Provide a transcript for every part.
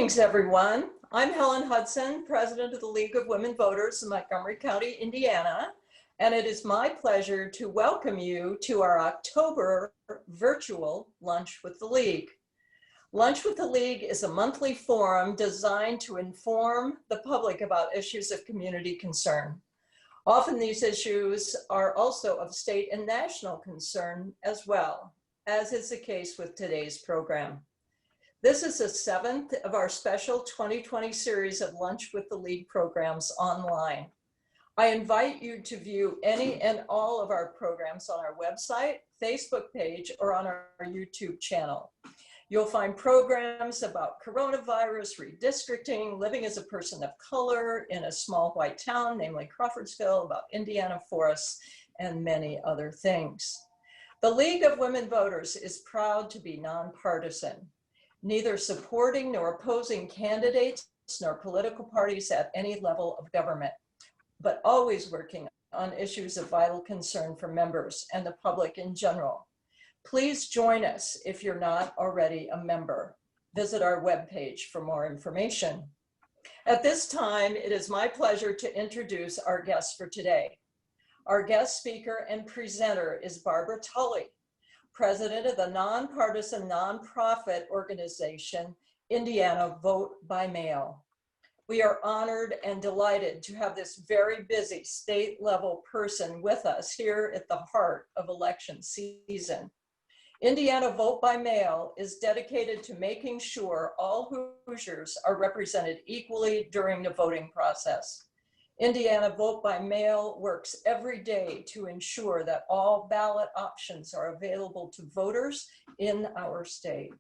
Greetings, everyone. I'm Helen Hudson, President of the League of Women Voters in Montgomery County, Indiana, and it is my pleasure to welcome you to our October virtual Lunch with the League. Lunch with the League is a monthly forum designed to inform the public about issues of community concern. Often these issues are also of state and national concern as well, as is the case with today's program. This is the 7th of our special 2020 series of Lunch with the League programs online. I invite you to view any and all of our programs on our website, Facebook page, or on our YouTube channel. You'll find programs about coronavirus, redistricting, living as a person of color in a small white town, namely Crawfordsville, about Indiana forests, and many other things. The League of Women Voters is proud to be nonpartisan, neither supporting nor opposing candidates nor political parties at any level of government, but always working on issues of vital concern for members and the public in general. Please join us if you're not already a member. Visit our webpage for more information. At this time, it is my pleasure to introduce our guest for today. Our guest speaker and presenter is Barbara Tully, President of the nonpartisan nonprofit organization, Indiana Vote by Mail. We are honored and delighted to have this very busy state level person with us here at the heart of election season. Indiana Vote by Mail is dedicated to making sure all Hoosiers are represented equally during the voting process. Indiana Vote by Mail works every day to ensure that all ballot options are available to voters in our state.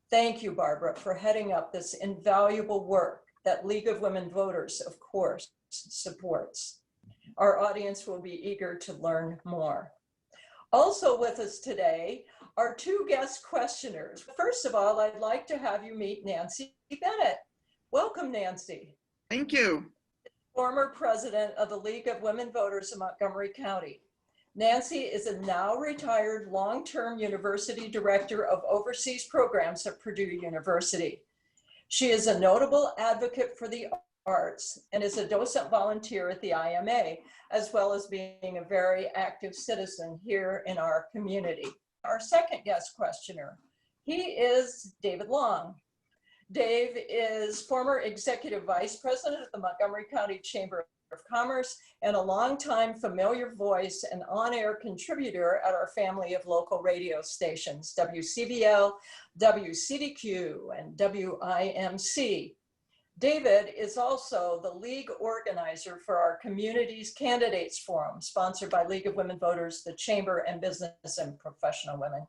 Thank you, Barbara, for heading up this invaluable work that League of Women Voters, of course, supports. Our audience will be eager to learn more. Also with us today are two guest questioners. First of all, I'd like to have you meet Nancy Bennett. Welcome, Nancy. Thank you. Former president of the League of Women Voters in Montgomery County. Nancy is a now retired long-term university director of overseas programs at Purdue University. She is a notable advocate for the arts and is a docent volunteer at the IMA, as well as being a very active citizen here in our community. Our second guest questioner, he is David Long. Dave is former executive vice president of the Montgomery County Chamber of Commerce and a longtime familiar voice and on-air contributor at our family of local radio stations, WCVL, WCDQ, and WIMC. David is also the league organizer for our community's candidates forum, sponsored by League of Women Voters, the Chamber, and Business and Professional Women.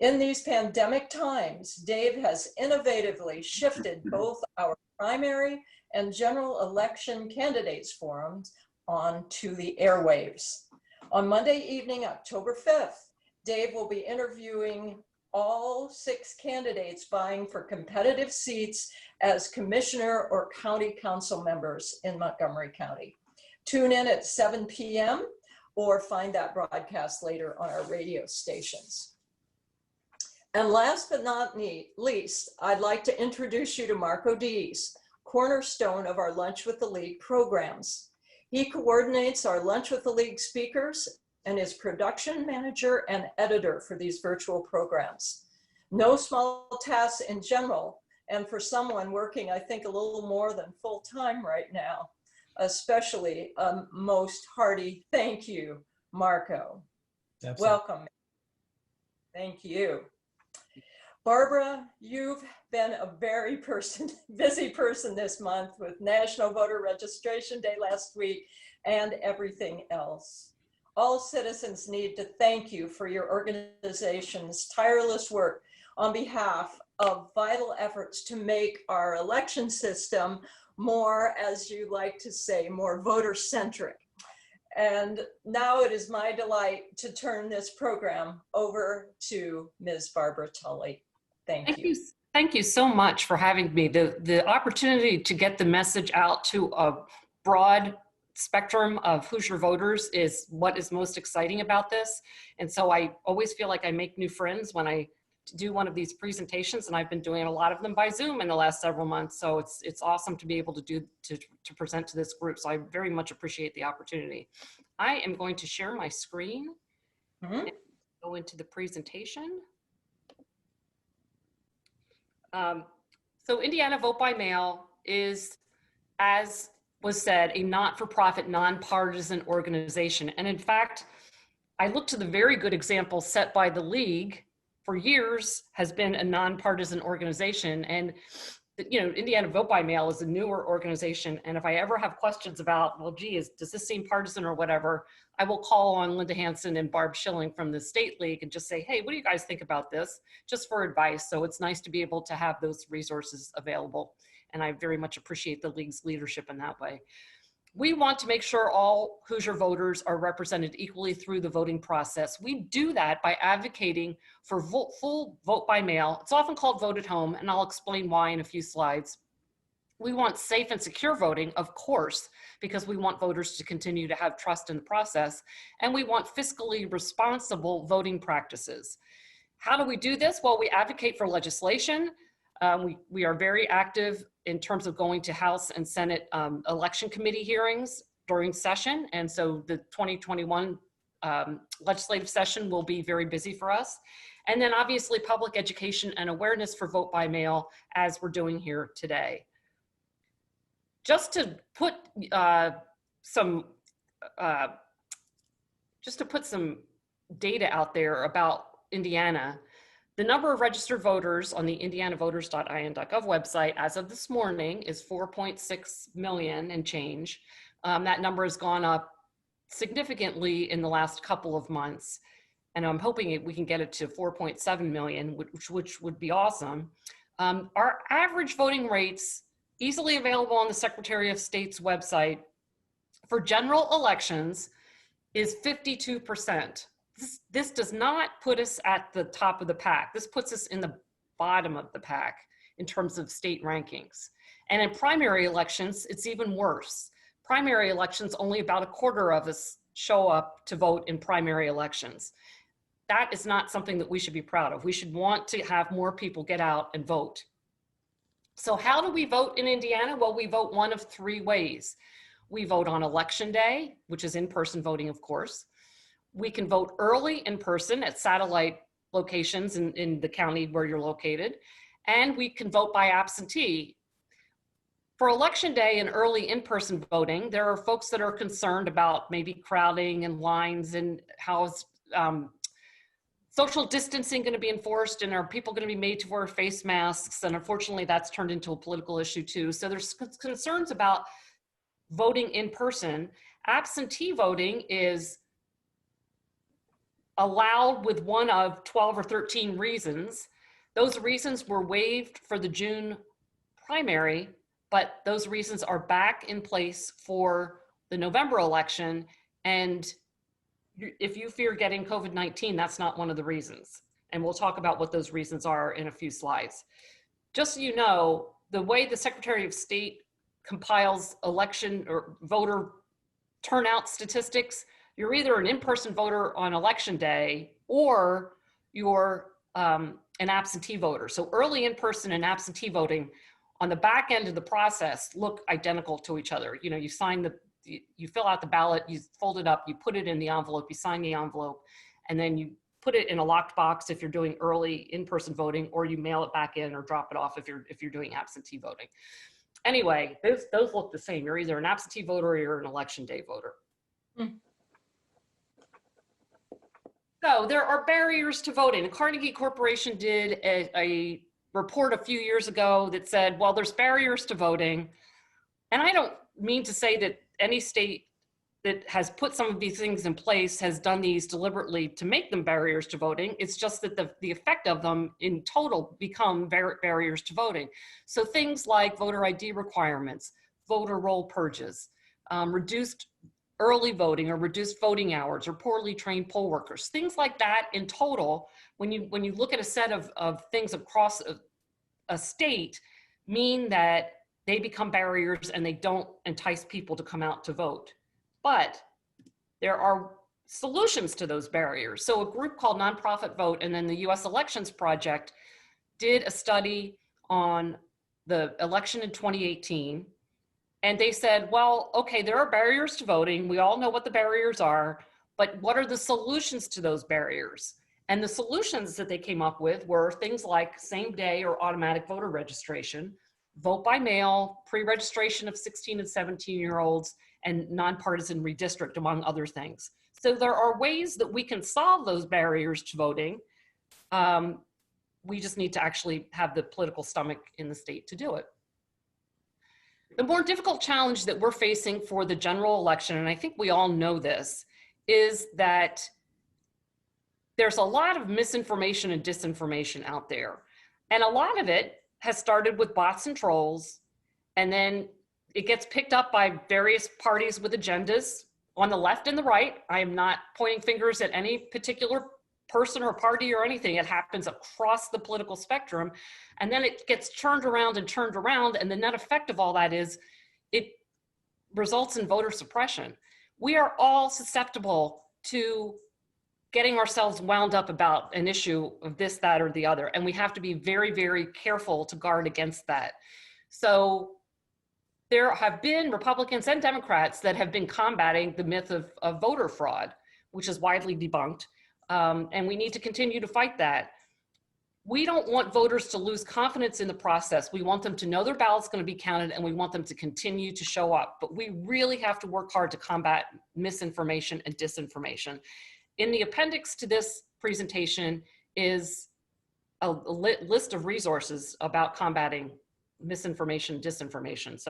In these pandemic times, Dave has innovatively shifted both our primary and general election candidates forums onto the airwaves. On Monday evening, October 5th, Dave will be interviewing all 6 candidates vying for competitive seats as commissioner or county council members in Montgomery County. Tune in at 7 p.m. or find that broadcast later on our radio stations. And last but not least, I'd like to introduce you to Marco Dees, cornerstone of our Lunch with the League programs. He coordinates our Lunch with the League speakers and is production manager and editor for these virtual programs. No small task in general, and for someone working, I think, a little more than full time right now, especially a most hearty thank you, Marco. Absolutely. Welcome. Thank you. Barbara, you've been a very busy person this month with National Voter Registration Day last week and everything else. All citizens need to thank you for your organization's tireless work on behalf of vital efforts to make our election system more, as you like to say, more voter-centric. And now it is my delight to turn this program over to Ms. Barbara Tully. Thank you. Thank you so much for having me. The opportunity to get the message out to a broad spectrum of Hoosier voters is what is most exciting about this. And so I always feel like I make new friends when I do one of these presentations, and I've been doing a lot of them by Zoom in the last several months. So it's awesome to be able to present to this group. So I very much appreciate the opportunity. I am going to share my screen and go into the presentation. So Indiana Vote by Mail is, as was said, a not-for-profit, nonpartisan organization. And in fact, I look to the very good example set by the League for years, has been a nonpartisan organization. And you know, Indiana Vote by Mail is a newer organization. And if I ever have questions about, well, gee, does this seem partisan or whatever, I will call on Linda Hansen and Barb Schilling from the State League and just say, hey, what do you guys think about this? Just for advice. So it's nice to be able to have those resources available. And I very much appreciate the League's leadership in that way. We want to make sure all Hoosier voters are represented equally through the voting process. We do that by advocating for full vote by mail. It's often called vote at home, and I'll explain why in a few slides. We want safe and secure voting, of course, because we want voters to continue to have trust in the process, and we want fiscally responsible voting practices. How do we do this? Well, we advocate for legislation. We are very active in terms of going to House and Senate election committee hearings during session. And so the 2021 legislative session will be very busy for us. And then obviously public education and awareness for vote by mail, as we're doing here today. Just to put some data out there about Indiana, the number of registered voters on the indianavoters.in.gov website as of this morning is 4.6 million and change. That number has gone up significantly in the last couple of months, and I'm hoping we can get it to 4.7 million, which would be awesome. Our average voting rates, easily available on the Secretary of State's website, for general elections is 52%. This does not put us at the top of the pack. This puts us in the bottom of the pack in terms of state rankings. And in primary elections, it's even worse. Primary elections, only about a quarter of us show up to vote in primary elections. That is not something that we should be proud of. We should want to have more people get out and vote. So how do we vote in Indiana? Well, we vote one of three ways. We vote on election day, which is in-person voting, of course. We can vote early in person at satellite locations in the county where you're located, and we can vote by absentee. For election day and early in-person voting, there are folks that are concerned about maybe crowding and lines and how is social distancing going to be enforced, and are people going to be made to wear face masks? And unfortunately, that's turned into a political issue too. So there's concerns about voting in person. Absentee voting is allowed with one of 12 or 13 reasons. Those reasons were waived for the June primary, but those reasons are back in place for the November election. And if you fear getting COVID-19, that's not one of the reasons. And we'll talk about what those reasons are in a few slides. Just so you know, the way the Secretary of State compiles election or voter turnout statistics, you're either an in-person voter on election day or you're an absentee voter. So early in-person and absentee voting on the back end of the process look identical to each other. You know, you fill out the ballot, you fold it up, you put it in the envelope, you sign the envelope, and then you put it in a locked box if you're doing early in-person voting, or you mail it back in or drop it off if you're doing absentee voting. Anyway, those look the same. You're either an absentee voter or you're an election day voter. So there are barriers to voting. The Carnegie Corporation did a report a few years ago that said, well, there's barriers to voting. And I don't mean to say that any state that has put some of these things in place has done these deliberately to make them barriers to voting. It's just that the effect of them in total become barriers to voting. So things like voter ID requirements, voter roll purges, reduced early voting or reduced voting hours or poorly trained poll workers, things like that in total, when you look at a set of things across a state, mean that they become barriers and they don't entice people to come out to vote. But there are solutions to those barriers. So a group called Nonprofit Vote and then the US Elections Project did a study on the election in 2018. And they said, well, okay, there are barriers to voting. We all know what the barriers are, but what are the solutions to those barriers? And the solutions that they came up with were things like same day or automatic voter registration, vote by mail, pre-registration of 16 and 17-year-olds, and nonpartisan redistrict, among other things. So there are ways that we can solve those barriers to voting. We just need to actually have the political stomach in the state to do it. The more difficult challenge that we're facing for the general election, and I think we all know this, is that there's a lot of misinformation and disinformation out there. And a lot of it has started with bots and trolls, and then it gets picked up by various parties with agendas on the left and the right. I am not pointing fingers at any particular person or party or anything. It happens across the political spectrum. And then it gets turned around, and the net effect of all that is it results in voter suppression. We are all susceptible to getting ourselves wound up about an issue of this, that, or the other. And we have to be very, very careful to guard against that. So there have been Republicans and Democrats that have been combating the myth of voter fraud, which is widely debunked. And we need to continue to fight that. We don't want voters to lose confidence in the process. We want them to know their ballot's going to be counted, and we want them to continue to show up. But we really have to work hard to combat misinformation and disinformation. In the appendix to this presentation is a list of resources about combating misinformation, disinformation.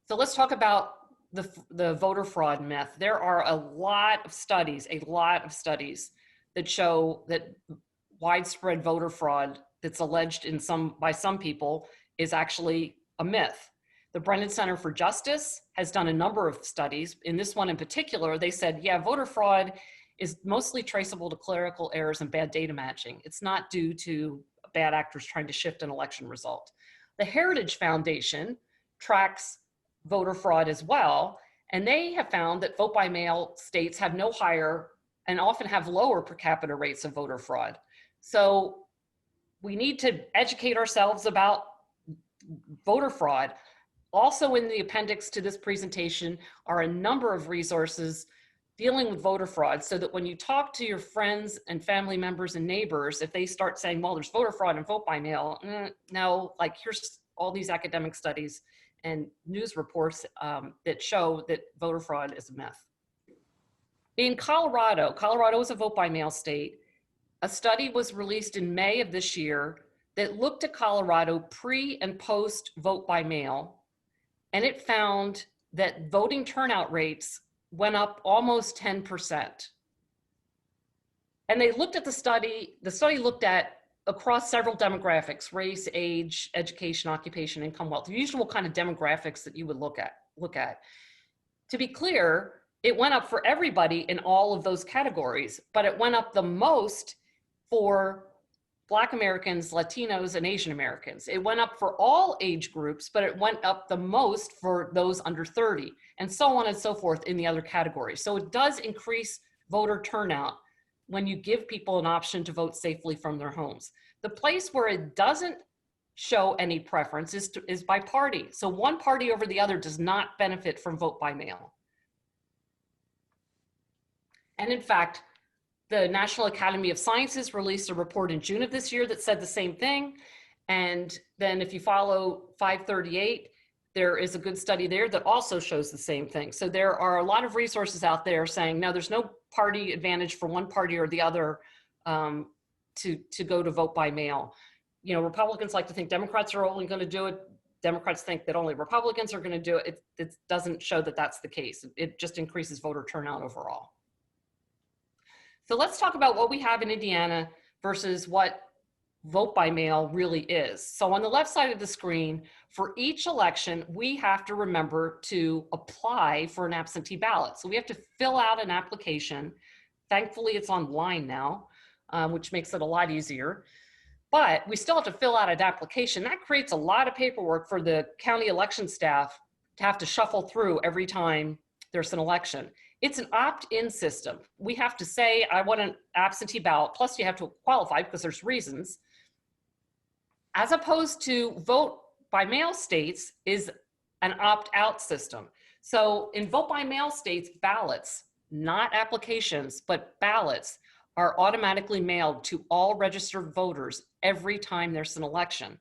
So let's talk about the voter fraud myth. There are a lot of studies that show that widespread voter fraud that's alleged by some people is actually a myth. The Brennan Center for Justice has done a number of studies. In this one in particular, they said, yeah, voter fraud is mostly traceable to clerical errors and bad data matching. It's not due to bad actors trying to shift an election result. The Heritage Foundation tracks voter fraud as well, and they have found that vote by mail states have no higher and often have lower per capita rates of voter fraud. So we need to educate ourselves about voter fraud. Also in the appendix to this presentation are a number of resources dealing with voter fraud, so that when you talk to your friends and family members and neighbors, if they start saying, well, there's voter fraud and vote by mail, no, like here's all these academic studies and news reports that show that voter fraud is a myth. In Colorado is a vote by mail state. A study was released in May of this year that looked at Colorado pre and post vote by mail, and it found that voting turnout rates went up almost 10%. And they looked at the study looked at across several demographics: race, age, education, occupation, income, wealth, the usual kind of demographics that you would look at. To be clear, it went up for everybody in all of those categories, but it went up the most for Black Americans, Latinos, and Asian Americans. It went up for all age groups, but it went up the most for those under 30, and so on and so forth in the other categories. So it does increase voter turnout when you give people an option to vote safely from their homes. The place where it doesn't show any preference is by party. So one party over the other does not benefit from vote by mail. And in fact, the National Academy of Sciences released a report in June of this year that said the same thing. And then if you follow 538, there is a good study there that also shows the same thing. So there are a lot of resources out there saying, no, there's no party advantage for one party or the other to go to vote by mail. You know, Republicans like to think Democrats are only going to do it. Democrats think that only Republicans are going to do it. It doesn't show that that's the case. It just increases voter turnout overall. So let's talk about what we have in Indiana versus what vote by mail really is. So on the left side of the screen, for each election, we have to remember to apply for an absentee ballot. So we have to fill out an application. Thankfully, it's online now, which makes it a lot easier. But we still have to fill out an application. That creates a lot of paperwork for the county election staff to have to shuffle through every time there's an election. It's an opt-in system. We have to say, I want an absentee ballot, plus you have to qualify because there's reasons, as opposed to vote by mail states is an opt-out system. So in vote by mail states, ballots, not applications, but ballots are automatically mailed to all registered voters every time there's an election.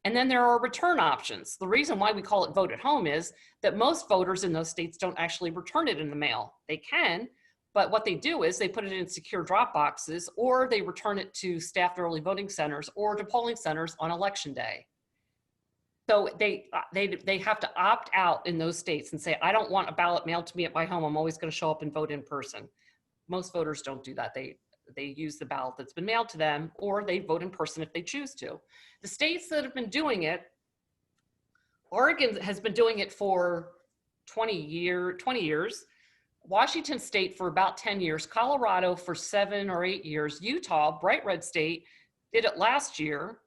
And then there are return options. The reason why we call it vote at home is that most voters in those states don't actually return it in the mail. They can, but what they do is they put it in secure drop boxes, or they return it to staffed early voting centers or to polling centers on election day. So they have to opt out in those states and say, I don't want a ballot mailed to me at my home. I'm always going to show up and vote in person. Most voters don't do that. They use the ballot that's been mailed to them, or they vote in person if they choose to. The states that have been doing it, Oregon has been doing it for 20 years, Washington State for about 10 years, Colorado for 7 or 8 years, Utah, bright red state, did it last year,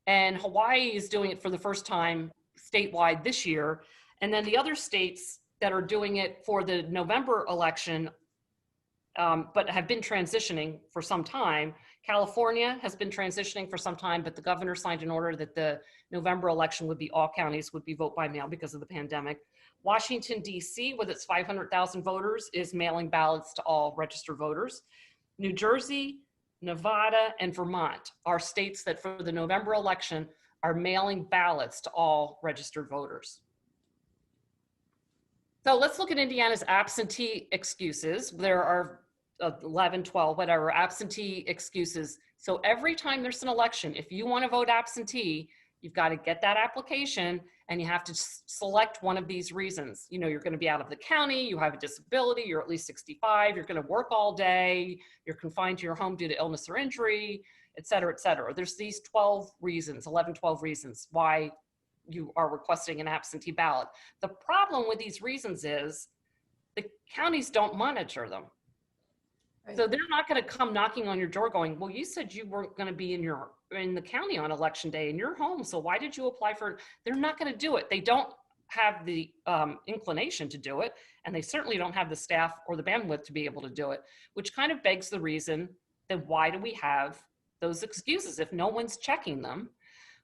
and Hawaii is doing it for the first time statewide this year. And then the other states that are doing it for the November election, but have been transitioning for some time. California has been transitioning for some time, but the governor signed an order that the November election would be, all counties would be vote by mail because of the pandemic. Washington, D.C., with its 500,000 voters, is mailing ballots to all registered voters. New Jersey, Nevada, and Vermont are states that for the November election are mailing ballots to all registered voters. So let's look at Indiana's absentee excuses. There are 11, 12, whatever, absentee excuses. So every time there's an election, if you want to vote absentee, you've got to get that application and you have to select one of these reasons. You know, you're going to be out of the county, you have a disability, you're at least 65, you're going to work all day, you're confined to your home due to illness or injury, et cetera, et cetera. There's these 12 reasons, 11, 12 reasons why you are requesting an absentee ballot. The problem with these reasons is the counties don't monitor them. So they're not going to come knocking on your door going, well, you said you weren't going to be in the county on election day and you're home, so why did you apply for it? They're not going to do it. They don't have the inclination to do it, and they certainly don't have the staff or the bandwidth to be able to do it, which kind of begs the reason that why do we have those excuses if no one's checking them?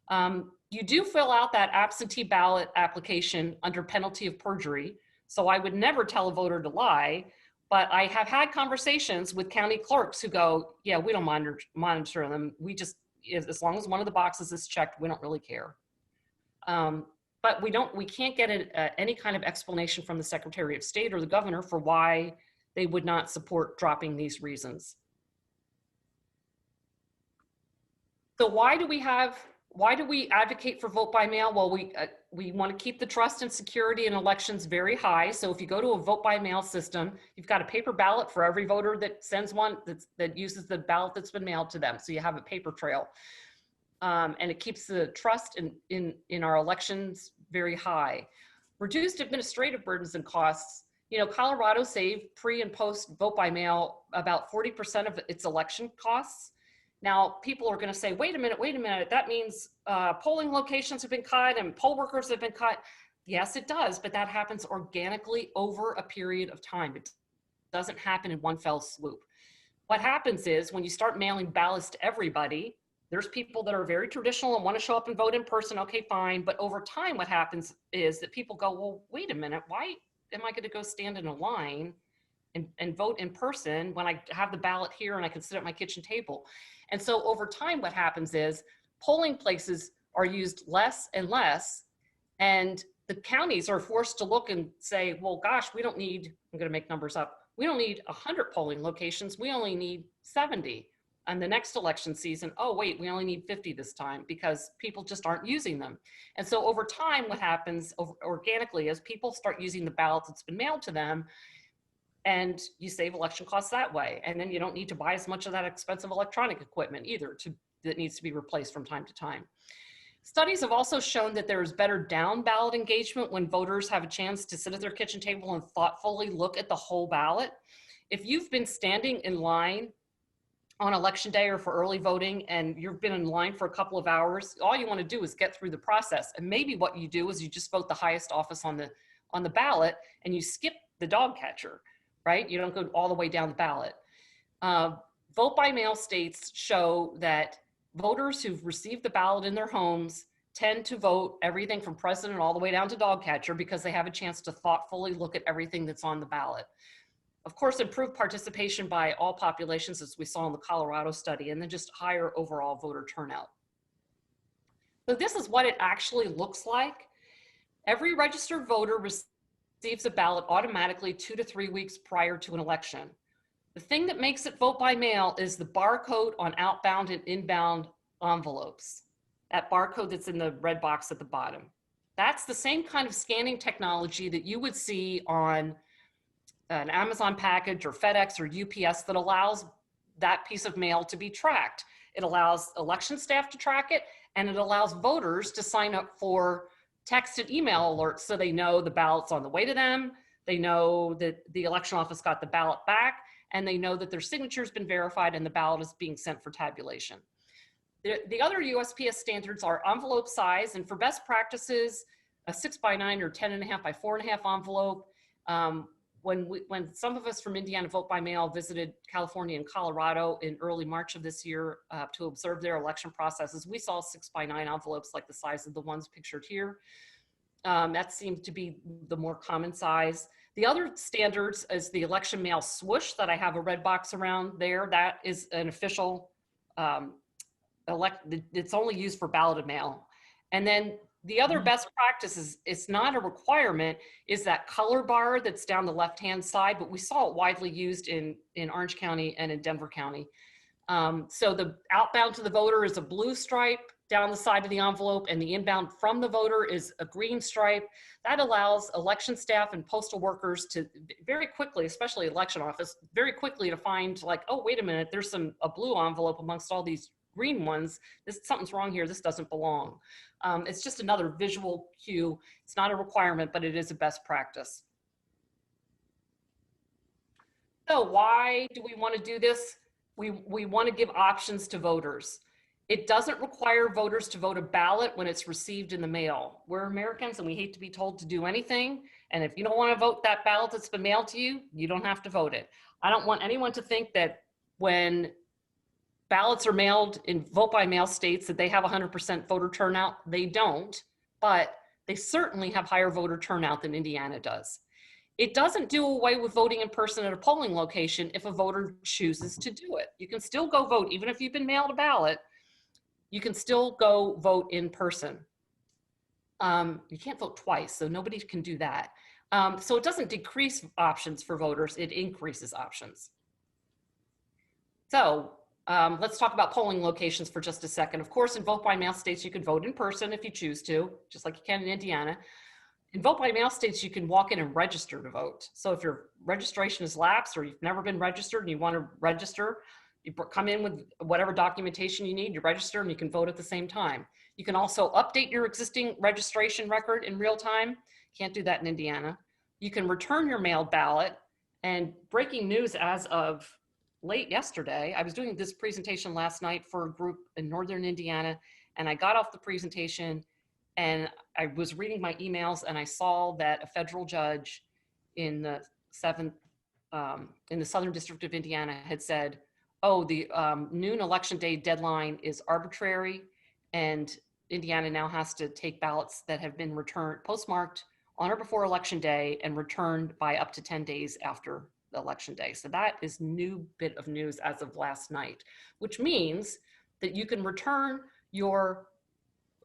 You do fill out that absentee ballot application under penalty of perjury, so I would never tell a voter to lie. But I have had conversations with county clerks who go, yeah, we don't monitor them. We just, as long as one of the boxes is checked, we don't really care. But we can't get any kind of explanation from the Secretary of State or the governor for why they would not support dropping these reasons. So why do we advocate for vote by mail? Well, we want to keep the trust and security in elections very high. So if you go to a vote by mail system, you've got a paper ballot for every voter that sends one that uses the ballot that's been mailed to them. So you have a paper trail. And it keeps the trust in our elections very high. Reduced administrative burdens and costs. You know, Colorado saved pre and post vote by mail about 40% of its election costs. Now, people are going to say, wait a minute, that means polling locations have been cut and poll workers have been cut. Yes, it does, but that happens organically over a period of time. It doesn't happen in one fell swoop. What happens is when you start mailing ballots to everybody, there's people that are very traditional and want to show up and vote in person, okay, fine. But over time, what happens is that people go, well, wait a minute, why am I going to go stand in a line and vote in person when I have the ballot here and I can sit at my kitchen table? And so over time, what happens is polling places are used less and less, and the counties are forced to look and say, well, gosh, we don't need, I'm going to make numbers up, we don't need 100 polling locations, we only need 70. And the next election season, oh, wait, we only need 50 this time because people just aren't using them. And so over time, what happens organically is people start using the ballot that's been mailed to them, and you save election costs that way. And then you don't need to buy as much of that expensive electronic equipment either that needs to be replaced from time to time. Studies have also shown that there is better down ballot engagement when voters have a chance to sit at their kitchen table and thoughtfully look at the whole ballot. If you've been standing in line on election day or for early voting and you've been in line for a couple of hours, all you want to do is get through the process. And maybe what you do is you just vote the highest office on the ballot and you skip the dog catcher. right? You don't go all the way down the ballot. Vote by mail states show that voters who've received the ballot in their homes tend to vote everything from president all the way down to dog catcher because they have a chance to thoughtfully look at everything that's on the ballot. Of course, improved participation by all populations, as we saw in the Colorado study, and then just higher overall voter turnout. So this is what it actually looks like. Every registered voter receives a ballot automatically 2 to 3 weeks prior to an election. The thing that makes it vote by mail is the barcode on outbound and inbound envelopes. That barcode that's in the red box at the bottom. That's the same kind of scanning technology that you would see on an Amazon package or FedEx or UPS that allows that piece of mail to be tracked. It allows election staff to track it, and it allows voters to sign up for text and email alerts so they know the ballot's on the way to them, they know that the election office got the ballot back, and they know that their signature's been verified and the ballot is being sent for tabulation. The other USPS standards are envelope size, and for best practices, a 6x9 or 10.5 by 4.5 envelope. When some of us from Indiana Vote by Mail visited California and Colorado in early March of this year to observe their election processes, we saw 6x9 envelopes like the size of the ones pictured here. That seemed to be the more common size. The other standards is the election mail swoosh that I have a red box around there. That is an official, it's only used for balloted mail. And then the other best practices, it's not a requirement, is that color bar that's down the left-hand side, but we saw it widely used in Orange County and in Denver County. So the outbound to the voter is a blue stripe down the side of the envelope, and the inbound from the voter is a green stripe. That allows election staff and postal workers to very quickly, especially election office, very quickly to find like, oh, wait a minute, there's a blue envelope amongst all these green ones. Something's wrong here, this doesn't belong. It's just another visual cue. It's not a requirement, but it is a best practice. So why do we want to do this? We want to give options to voters. It doesn't require voters to vote a ballot when it's received in the mail. We're Americans and we hate to be told to do anything. And if you don't want to vote that ballot that's been mailed to you, you don't have to vote it. I don't want anyone to think that when ballots are mailed in vote by mail states that they have 100% voter turnout. They don't, but they certainly have higher voter turnout than Indiana does. It doesn't do away with voting in person at a polling location if a voter chooses to do it. You can still go vote, even if you've been mailed a ballot, you can still go vote in person. You can't vote twice, so nobody can do that. So it doesn't decrease options for voters, it increases options. So let's talk about polling locations for just a second. Of course, in vote by mail states, you can vote in person if you choose to, just like you can in Indiana. In vote by mail states, you can walk in and register to vote. So if your registration is lapsed or you've never been registered and you want to register, you come in with whatever documentation you need, you register, and you can vote at the same time. You can also update your existing registration record in real time. Can't do that in Indiana. You can return your mailed ballot. And breaking news as of late yesterday, I was doing this presentation last night for a group in Northern Indiana, and I got off the presentation and I was reading my emails and I saw that a federal judge in the Southern District of Indiana had said, oh, the noon election day deadline is arbitrary, and Indiana now has to take ballots that have been returned, postmarked on or before election day and returned by up to 10 days after the election day. So that is new bit of news as of last night, which means that you can return your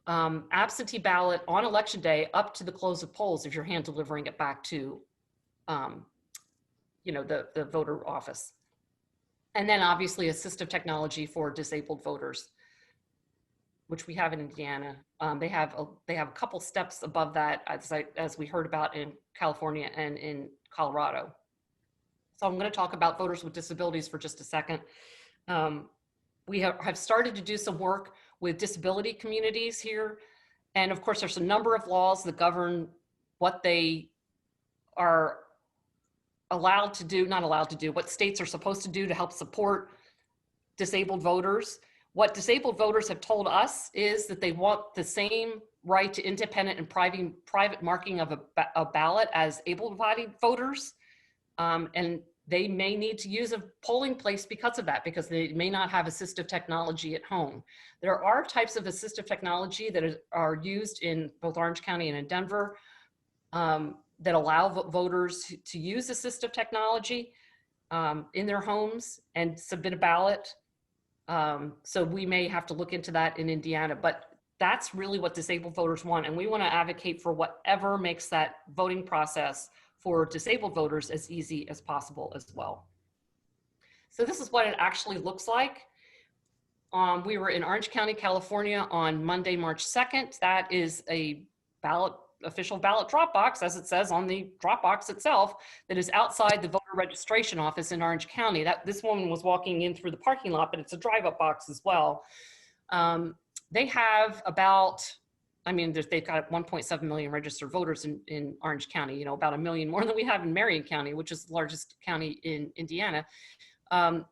absentee ballot on election day up to the close of polls if you're hand delivering it back to the voter office. And then obviously assistive technology for disabled voters, which we have in Indiana. They have a couple steps above that, as we heard about in California and in Colorado. So I'm going to talk about voters with disabilities for just a second. We have started to do some work with disability communities here. And of course, there's a number of laws that govern what they are allowed to do, not allowed to do, what states are supposed to do to help support disabled voters. What disabled voters have told us is that they want the same right to independent and private marking of a ballot as able-bodied voters. And they may need to use a polling place because of that, because they may not have assistive technology at home. There are types of assistive technology that are used in both Orange County and in Denver that allow voters to use assistive technology in their homes and submit a ballot. So we may have to look into that in Indiana, but that's really what disabled voters want. And we want to advocate for whatever makes that voting process for disabled voters as easy as possible as well. So this is what it actually looks like. We were in Orange County, California on Monday, March 2nd. That is a official ballot drop box, as it says on the drop box itself, that is outside the voter registration office in Orange County. This woman was walking in through the parking lot, but it's a drive-up box as well. They have about, they've got 1.7 million registered voters in Orange County, about 1 million more than we have in Marion County, which is the largest county in Indiana. They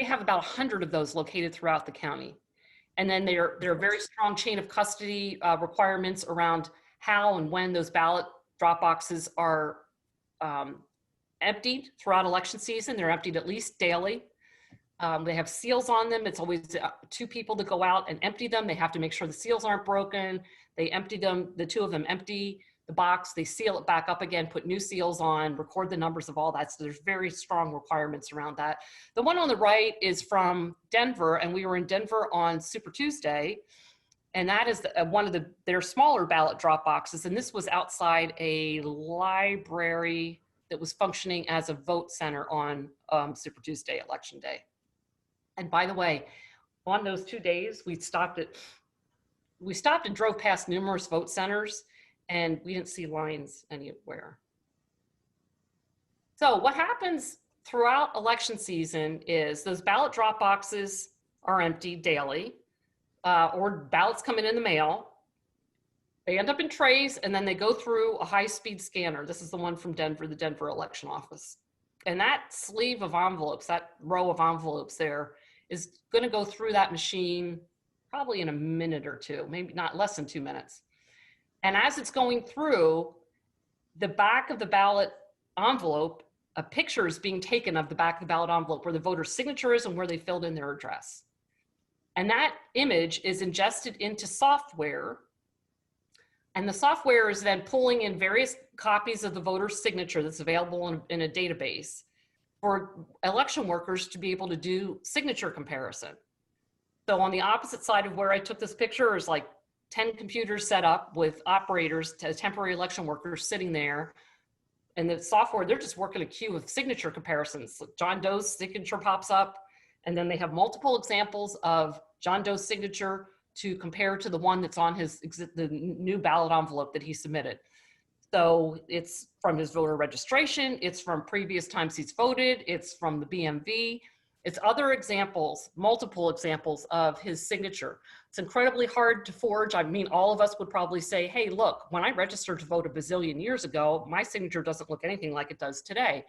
have about 100 of those located throughout the county. And then there are very strong chain of custody requirements around how and when those ballot drop boxes are emptied throughout election season. They're emptied at least daily. They have seals on them. It's always 2 people to go out and empty them. They have to make sure the seals aren't broken. They empty them, the 2 of them empty the box, they seal it back up again, put new seals on, record the numbers of all that. So there's very strong requirements around that. The one on the right is from Denver, and we were in Denver on Super Tuesday. And that is one of their smaller ballot drop boxes. And this was outside a library that was functioning as a vote center on Super Tuesday, election day. And by the way, on those 2 days, we stopped and drove past numerous vote centers, and we didn't see lines anywhere. So what happens throughout election season is those ballot drop boxes are emptied daily, or ballots come in the mail. They end up in trays, and then they go through a high-speed scanner. This is the one from Denver, the Denver election office. And that sleeve of envelopes, that row of envelopes there, is going to go through that machine probably in a minute or 2, maybe not less than 2 minutes. And as it's going through, the back of the ballot envelope, a picture is being taken of the back of the ballot envelope where the voter's signature is and where they filled in their address. And that image is ingested into software. And the software is then pulling in various copies of the voter's signature that's available in a database for election workers to be able to do signature comparison. So on the opposite side of where I took this picture is like 10 computers set up with operators, temporary election workers sitting there. And the software, they're just working a queue of signature comparisons. John Doe's signature pops up, and then they have multiple examples of John Doe's signature to compare to the one that's on the new ballot envelope that he submitted. So it's from his voter registration, it's from previous times he's voted, it's from the BMV, it's other examples, multiple examples of his signature. It's incredibly hard to forge. I mean, all of us would probably say, hey, look, when I registered to vote a bazillion years ago, my signature doesn't look anything like it does today.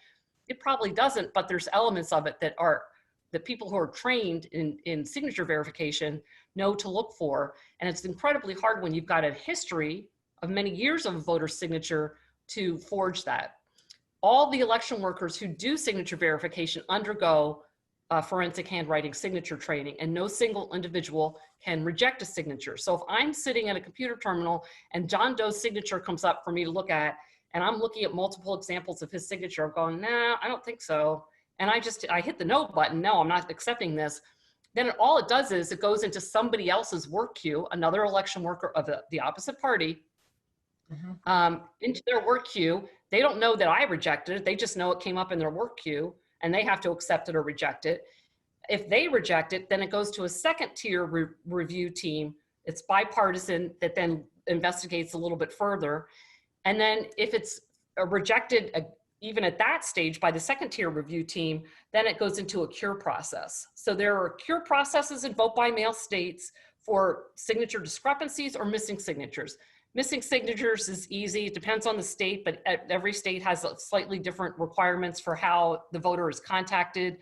It probably doesn't, but there's elements of it that people who are trained in signature verification know to look for. And it's incredibly hard when you've got a history of many years of a voter's signature to forge that. All the election workers who do signature verification undergo forensic handwriting signature training, and no single individual can reject a signature. So if I'm sitting at a computer terminal and John Doe's signature comes up for me to look at, and I'm looking at multiple examples of his signature, I'm going, nah, I don't think so. And I hit the no button, no, I'm not accepting this. Then all it does is it goes into somebody else's work queue, another election worker of the opposite party, into their work queue. They don't know that I rejected it. They just know it came up in their work queue, and they have to accept it or reject it. If they reject it, then it goes to a second tier review team. It's bipartisan that then investigates a little bit further. And then if it's rejected, even at that stage by the second tier review team, then it goes into a cure process. So there are cure processes in vote by mail states for signature discrepancies or missing signatures. Missing signatures is easy. It depends on the state, but every state has slightly different requirements for how the voter is contacted.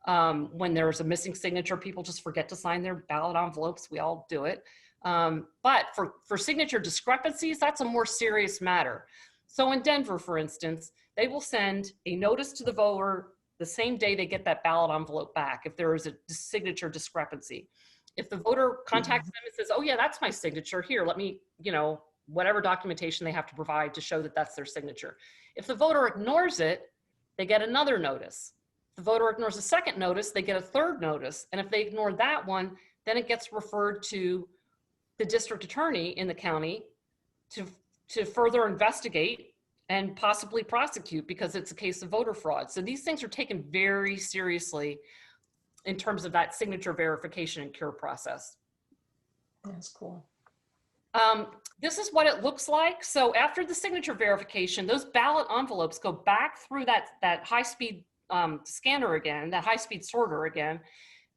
When there's a missing signature, people just forget to sign their ballot envelopes. We all do it. But for signature discrepancies, that's a more serious matter. So in Denver, for instance, they will send a notice to the voter the same day they get that ballot envelope back if there is a signature discrepancy. If the voter contacts them and says, oh yeah, that's my signature, here, let me, whatever documentation they have to provide to show that that's their signature. If the voter ignores it, they get another notice. If the voter ignores a second notice, they get a third notice. And if they ignore that one, then it gets referred to the district attorney in the county to further investigate and possibly prosecute because it's a case of voter fraud. So these things are taken very seriously in terms of that signature verification and cure process. That's cool. This is what it looks like. So after the signature verification, those ballot envelopes go back through that high-speed scanner again, that high-speed sorter again,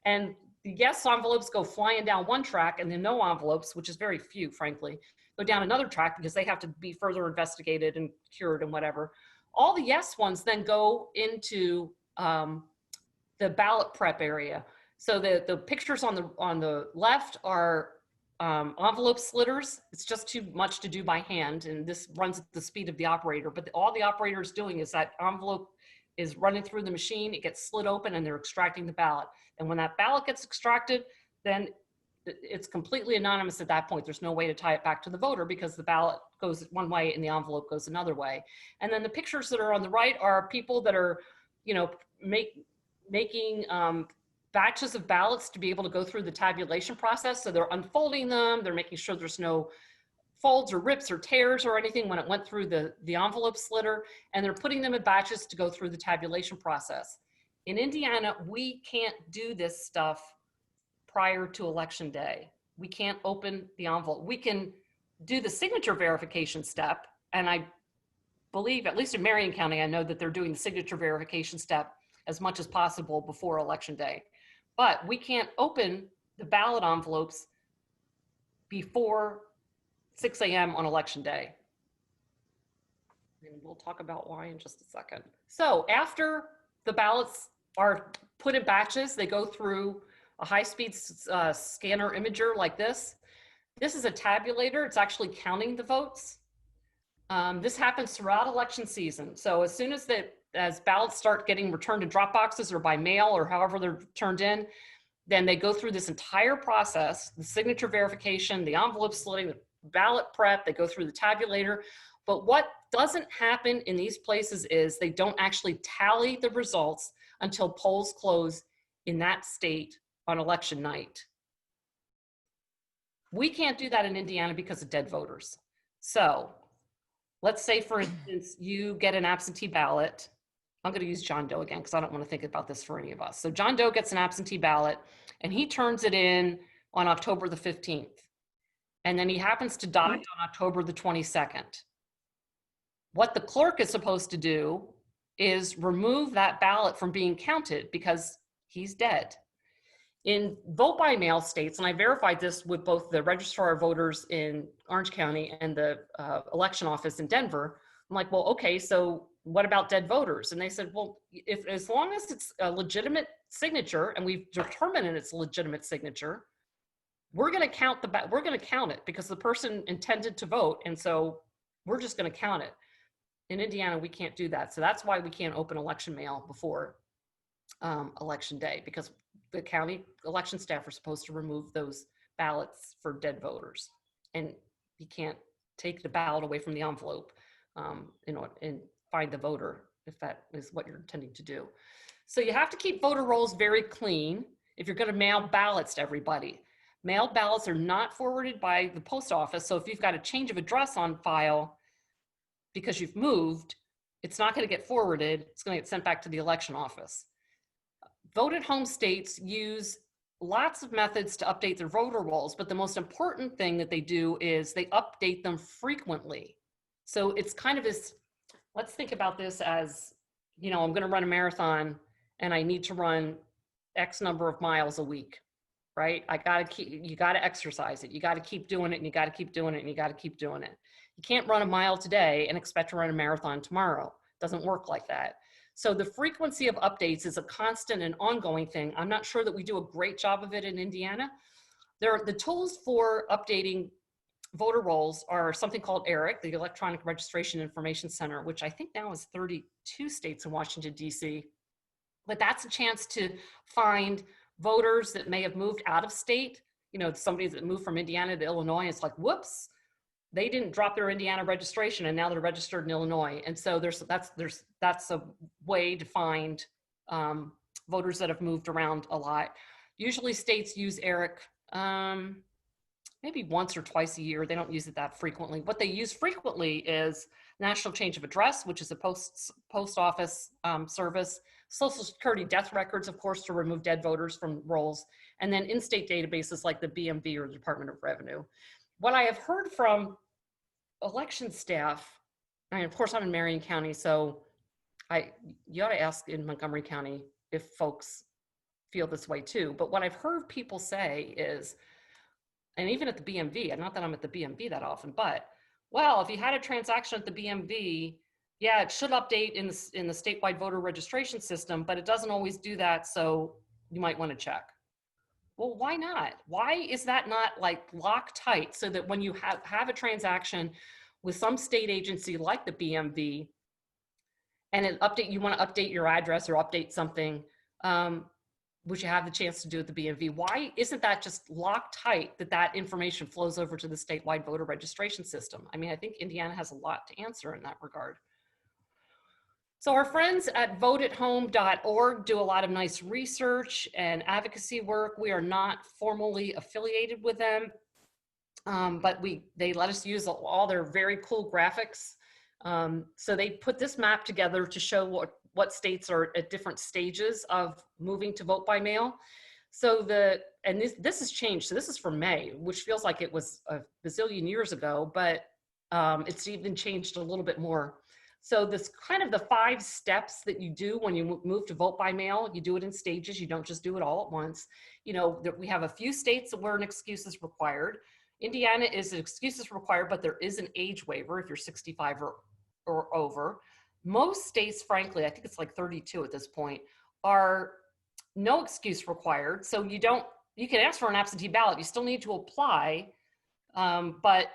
and the yes envelopes go flying down one track, and the no envelopes, which is very few, frankly, go down another track because they have to be further investigated and cured and whatever. All the yes ones then go into the ballot prep area. So the pictures on the left are envelope slitters. It's just too much to do by hand, and this runs at the speed of the operator. But all the operator is doing is that envelope is running through the machine, it gets slit open, and they're extracting the ballot. And when that ballot gets extracted, then it's completely anonymous at that point. There's no way to tie it back to the voter because the ballot goes one way and the envelope goes another way. And then the pictures that are on the right are people that are, making batches of ballots to be able to go through the tabulation process. So they're unfolding them. They're making sure there's no folds or rips or tears or anything when it went through the envelope slitter, and they're putting them in batches to go through the tabulation process. In Indiana, we can't do this stuff prior to election day. We can't open the envelope. We can do the signature verification step, and I believe, at least in Marion County, I know that they're doing the signature verification step as much as possible before election day. But we can't open the ballot envelopes before 6 a.m. on election day. And we'll talk about why in just a second. So after the ballots are put in batches, they go through a high-speed scanner imager like this. This is a tabulator. It's actually counting the votes. This happens throughout election season. So as soon as ballots start getting returned to drop boxes or by mail or however they're turned in, then they go through this entire process, the signature verification, the envelope slitting, the ballot prep, they go through the tabulator. But what doesn't happen in these places is they don't actually tally the results until polls close in that state on election night. We can't do that in Indiana because of dead voters. So let's say, for instance, you get an absentee ballot. I'm going to use John Doe again because I don't want to think about this for any of us. So John Doe gets an absentee ballot and he turns it in on October the 15th. And then he happens to die on October the 22nd. What the clerk is supposed to do is remove that ballot from being counted because he's dead. In vote by mail states, and I verified this with both the registrar of voters in Orange County and the election office in Denver, I'm like, well, okay, so what about dead voters? And they said, well, as long as it's a legitimate signature and we've determined it's a legitimate signature, we're going to count we're going to count it because the person intended to vote, and so we're just going to count it. In Indiana, we can't do that, so that's why we can't open election mail before election day, because the county election staff are supposed to remove those ballots for dead voters, and you can't take the ballot away from the envelope and find the voter if that is what you're intending to do. So you have to keep voter rolls very clean if you're going to mail ballots to everybody. Mailed ballots are not forwarded by the post office, so if you've got a change of address on file because you've moved, it's not going to get forwarded. It's going to get sent back to the election office. Vote at home states use lots of methods to update their voter rolls, but the most important thing that they do is they update them frequently. So it's kind of this, let's think about this as, I'm going to run a marathon and I need to run X number of miles a week, right? You got to exercise it. You got to keep doing it, and you got to keep doing it, and you got to keep doing it. You can't run a mile today and expect to run a marathon tomorrow. It doesn't work like that. So the frequency of updates is a constant and ongoing thing. I'm not sure that we do a great job of it in Indiana. The tools for updating voter rolls are something called ERIC, the Electronic Registration Information Center, which I think now is 32 states in Washington, D.C. But that's a chance to find voters that may have moved out of state. You know, somebody that moved from Indiana to Illinois, it's like, whoops, they didn't drop their Indiana registration and now they're registered in Illinois. And so that's a way to find voters that have moved around a lot. Usually states use ERIC maybe once or twice a year. They don't use it that frequently. What they use frequently is national change of address, which is a post office service, Social Security death records, of course, to remove dead voters from rolls, and then in-state databases like the BMV or the Department of Revenue. What I have heard from election staff, and of course I'm in Marion County, so you ought to ask in Montgomery County if folks feel this way too, but what I've heard people say is, and even at the BMV, not that I'm at the BMV that often, but, well, if you had a transaction at the BMV, yeah, it should update in the statewide voter registration system, but it doesn't always do that, so you might want to check. Well, why not? Why is that not like Loctite so that when you have a transaction with some state agency like the BMV and you want to update your address or update something, which you have the chance to do at the BMV, why isn't that just Loctite that information flows over to the statewide voter registration system? I mean, I think Indiana has a lot to answer in that regard. So our friends at voteathome.org do a lot of nice research and advocacy work. We are not formally affiliated with them, but they let us use all their very cool graphics. So they put this map together to show what states are at different stages of moving to vote by mail. So this has changed. So this is for May, which feels like it was a bazillion years ago, but it's even changed a little bit more. So this kind of the 5 steps that you do when you move to vote by mail, you do it in stages. You don't just do it all at once. You know, we have a few states where an excuse is required. Indiana is an excuse is required, but there is an age waiver if you're 65 or over. Most states, frankly, I think it's like 32 at this point, are no excuse required. So you can ask for an absentee ballot. You still need to apply, but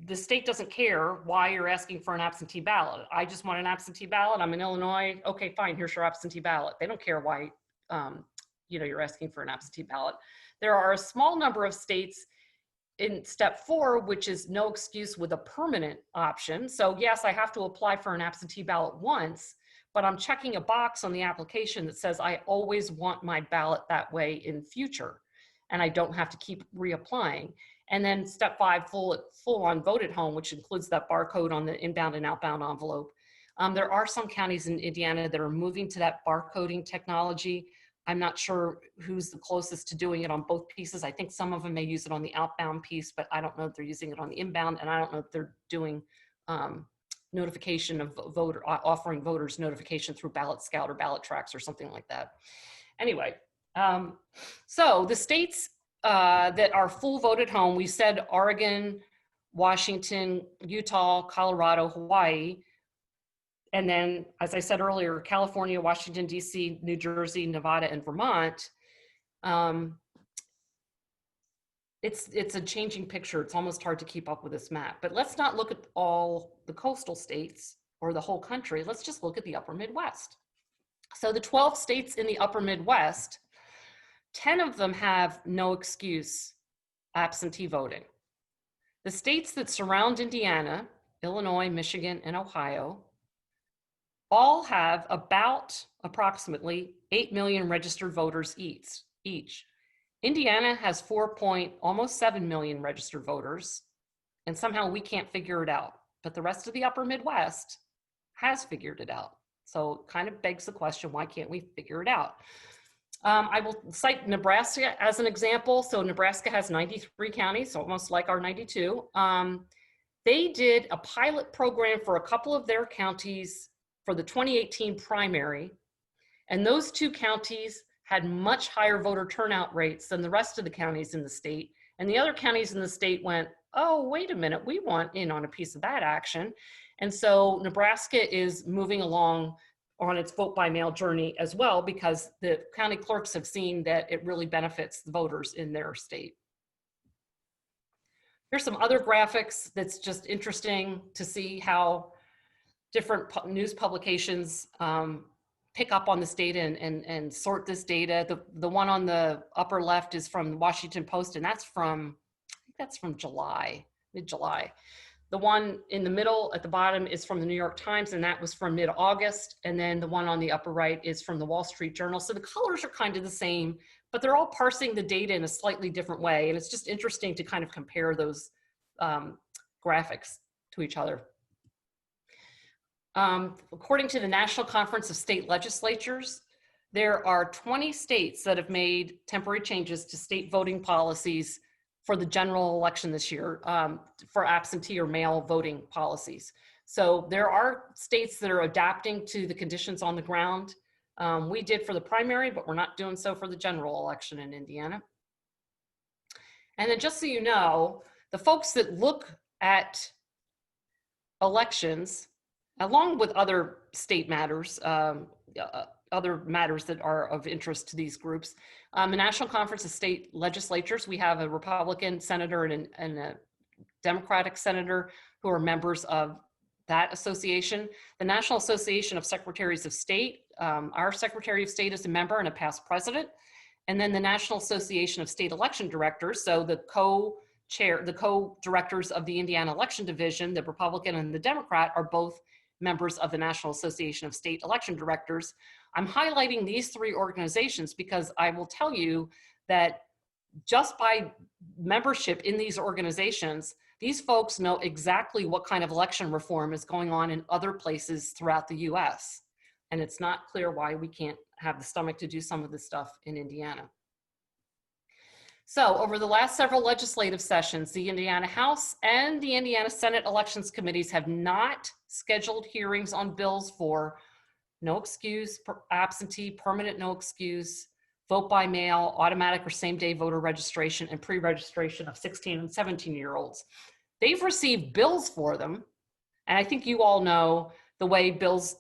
the state doesn't care why you're asking for an absentee ballot. I just want an absentee ballot. I'm in Illinois. Okay, fine. Here's your absentee ballot. They don't care why, you're asking for an absentee ballot. There are a small number of states in step 4, which is no excuse with a permanent option. So yes, I have to apply for an absentee ballot once, but I'm checking a box on the application that says I always want my ballot that way in future, and I don't have to keep reapplying. And then step 5, full on vote at home, which includes that barcode on the inbound and outbound envelope. There are some counties in Indiana that are moving to that barcoding technology. I'm not sure who's the closest to doing it on both pieces. I think some of them may use it on the outbound piece, but I don't know if they're using it on the inbound, and I don't know if they're doing notification of offering voters notification through Ballot Scout or Ballot Tracks or something like that. Anyway, so the states that are full vote at home, we said Oregon, Washington, Utah, Colorado, Hawaii, and then, as I said earlier, California, Washington, D.C., New Jersey, Nevada, and Vermont. It's a changing picture. It's almost hard to keep up with this map. But let's not look at all the coastal states or the whole country. Let's just look at the upper Midwest. So the 12 states in the upper Midwest, 10 of them have no excuse absentee voting. The states that surround Indiana, Illinois, Michigan, and Ohio, all have approximately 8 million registered voters each. Indiana has almost 7 million registered voters, and somehow we can't figure it out. But the rest of the upper Midwest has figured it out. So it kind of begs the question, why can't we figure it out? I will cite Nebraska as an example. So Nebraska has 93 counties, almost like our 92. They did a pilot program for a couple of their counties for the 2018 primary, and those 2 counties had much higher voter turnout rates than the rest of the counties in the state. And the other counties in the state went, oh, wait a minute, we want in on a piece of that action. And so Nebraska is moving along on its vote by mail journey as well, because the county clerks have seen that it really benefits the voters in their state. Here's some other graphics that's just interesting to see how different news publications pick up on this data and sort this data. The one on the upper left is from the Washington Post, and that's from, I think that's from July, mid-July. The one in the middle at the bottom is from the New York Times, and that was from mid-August. And then the one on the upper right is from the Wall Street Journal. So the colors are kind of the same, but they're all parsing the data in a slightly different way. And it's just interesting to kind of compare those graphics to each other. According to the National Conference of State Legislatures, there are 20 states that have made temporary changes to state voting policies for the general election this year, for absentee or mail voting policies. So there are states that are adapting to the conditions on the ground. We did for the primary, but we're not doing so for the general election in Indiana. And then just so you know, the folks that look at elections, along with other state matters, other matters that are of interest to these groups. The National Conference of State Legislatures, we have a Republican senator and a Democratic senator who are members of that association. The National Association of Secretaries of State, our Secretary of State is a member and a past president. And then the National Association of State Election Directors, so the co-directors of the Indiana Election Division, the Republican and the Democrat, are both members of the National Association of State Election Directors. I'm highlighting these three organizations because I will tell you that just by membership in these organizations, these folks know exactly what kind of election reform is going on in other places throughout the US. And it's not clear why we can't have the stomach to do some of this stuff in Indiana. So over the last several legislative sessions, the Indiana House and the Indiana Senate Elections Committees have not scheduled hearings on bills for no excuse, absentee, permanent no excuse, vote by mail, automatic or same-day voter registration, and pre-registration of 16 and 17-year-olds. They've received bills for them, and I think you all know the way bills,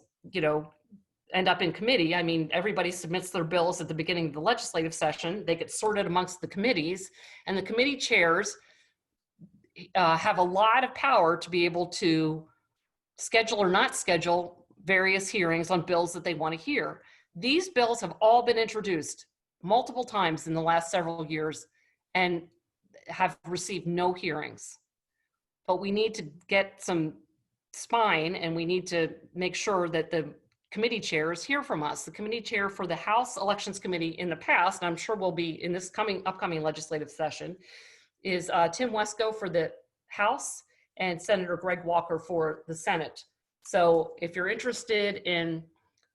end up in committee. I mean, everybody submits their bills at the beginning of the legislative session. They get sorted amongst the committees, and the committee chairs have a lot of power to be able to schedule or not schedule various hearings on bills that they want to hear. These bills have all been introduced multiple times in the last several years and have received no hearings. But we need to get some spine, and we need to make sure that the committee chairs hear from us. The committee chair for the House Elections Committee in the past, and I'm sure will be in this upcoming legislative session, is Tim Wesco for the House and Senator Greg Walker for the Senate. So if you're interested in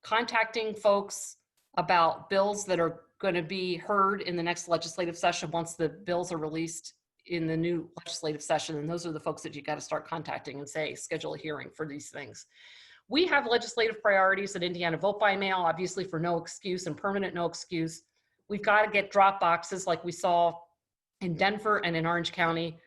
contacting folks about bills that are going to be heard in the next legislative session, once the bills are released in the new legislative session, and those are the folks that you got to start contacting and say, schedule a hearing for these things. We have legislative priorities at Indiana vote by mail, obviously for no excuse and permanent no excuse. We've got to get drop boxes like we saw in Denver and in Orange County.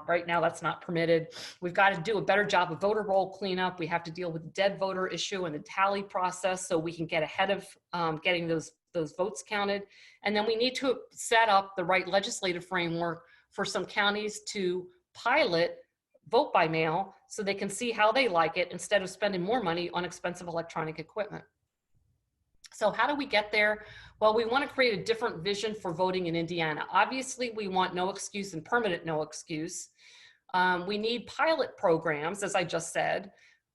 Right now, that's not permitted. We've got to do a better job of voter roll cleanup. We have to deal with the dead voter issue and the tally process so we can get ahead of getting those votes counted. And then we need to set up the right legislative framework for some counties to pilot vote by mail so they can see how they like it instead of spending more money on expensive electronic equipment. So how do we get there? Well, we want to create a different vision for voting in Indiana. Obviously, we want no excuse and permanent no excuse. We need pilot programs, as I just said,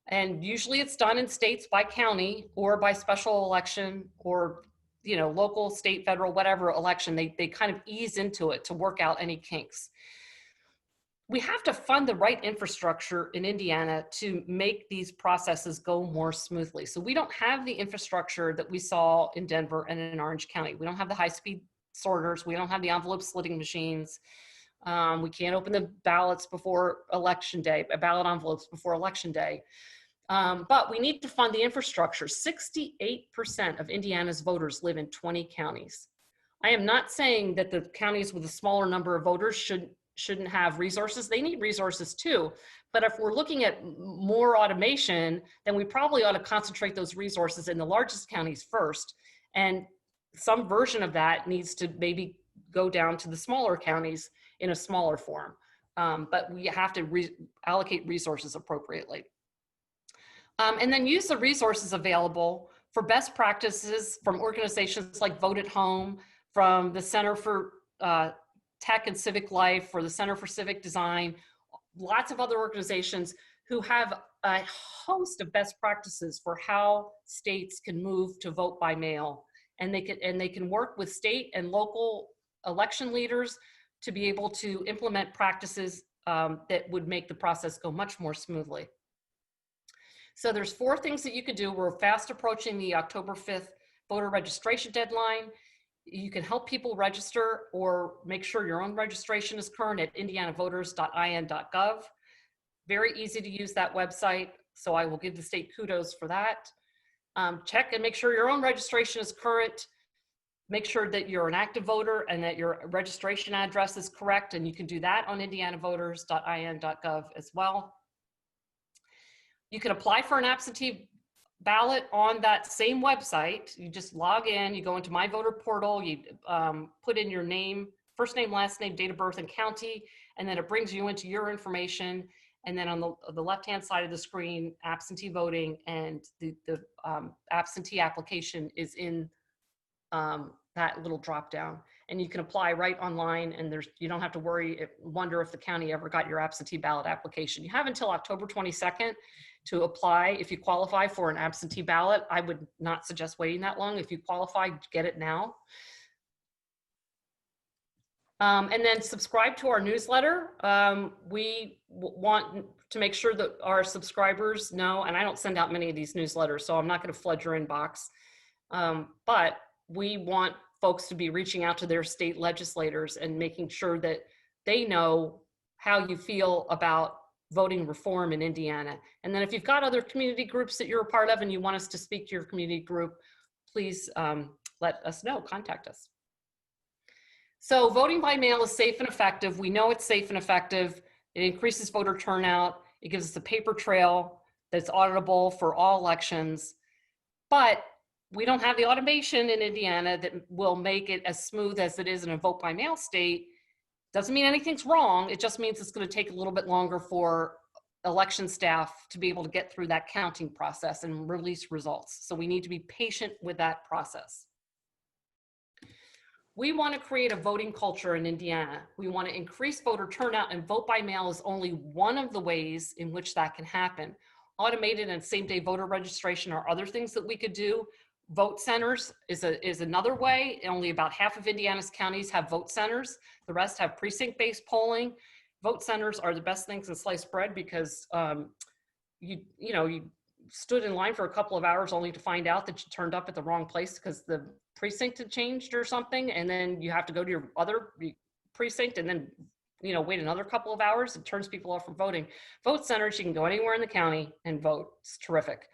and usually it's done in states by county or by special election or local, state, federal, whatever election. They kind of ease into it to work out any kinks. We have to fund the right infrastructure in Indiana to make these processes go more smoothly. So we don't have the infrastructure that we saw in Denver and in Orange County. We don't have the high-speed sorters. We don't have the envelope slitting machines. We can't open the ballots before election day, ballot envelopes before election day. But we need to fund the infrastructure. 68% of Indiana's voters live in 20 counties. I am not saying that the counties with a smaller number of voters shouldn't have resources. They need resources too. But if we're looking at more automation, then we probably ought to concentrate those resources in the largest counties first. And some version of that needs to maybe go down to the smaller counties in a smaller form. but we have to allocate resources appropriately. And then use the resources available for best practices from organizations like Vote at Home, from the Center for Tech and Civic Life, or the Center for Civic Design, lots of other organizations who have a host of best practices for how states can move to vote by mail. And they can work with state and local election leaders to be able to implement practices that would make the process go much more smoothly. So there's 4 things that you could do. We're fast approaching the October 5th voter registration deadline. You can help people register or make sure your own registration is current at indianavoters.in.gov. Very easy to use that website, so I will give the state kudos for that. Check and make sure your own registration is current. Make sure that you're an active voter and that your registration address is correct, and you can do that on indianavoters.in.gov as well. You can apply for an absentee ballot on that same website. You just log in, you go into My Voter Portal, you put in your name, first name, last name, date of birth, and county, and then it brings you into your information. And then on the left-hand side of the screen, absentee voting, and the absentee application is in that little drop down. And you can apply right online, and you don't have to wonder if the county ever got your absentee ballot application. You have until October 22nd to apply if you qualify for an absentee ballot. I would not suggest waiting that long. If you qualify, get it now. And then subscribe to our newsletter. We want to make sure that our subscribers know, and I don't send out many of these newsletters, so I'm not going to flood your inbox. But we want folks to be reaching out to their state legislators and making sure that they know how you feel about voting reform in Indiana. And then if you've got other community groups that you're a part of and you want us to speak to your community group, please let us know, contact us. So voting by mail is safe and effective. We know it's safe and effective. It increases voter turnout. It gives us a paper trail that's auditable for all elections. But we don't have the automation in Indiana that will make it as smooth as it is in a vote by mail state. Doesn't mean anything's wrong. It just means it's going to take a little bit longer for election staff to be able to get through that counting process and release results. So we need to be patient with that process. We want to create a voting culture in Indiana. We want to increase voter turnout, and vote by mail is only one of the ways in which that can happen. Automated and same-day voter registration are other things that we could do. Vote centers is another way. Only about half of Indiana's counties have vote centers. The rest have precinct-based polling. Vote centers are the best things in sliced bread because you stood in line for a couple of hours only to find out that you turned up at the wrong place because the precinct had changed or something, and then you have to go to your other precinct and then wait another couple of hours. It turns people off from voting. Vote centers, you can go anywhere in the county and vote. It's terrific.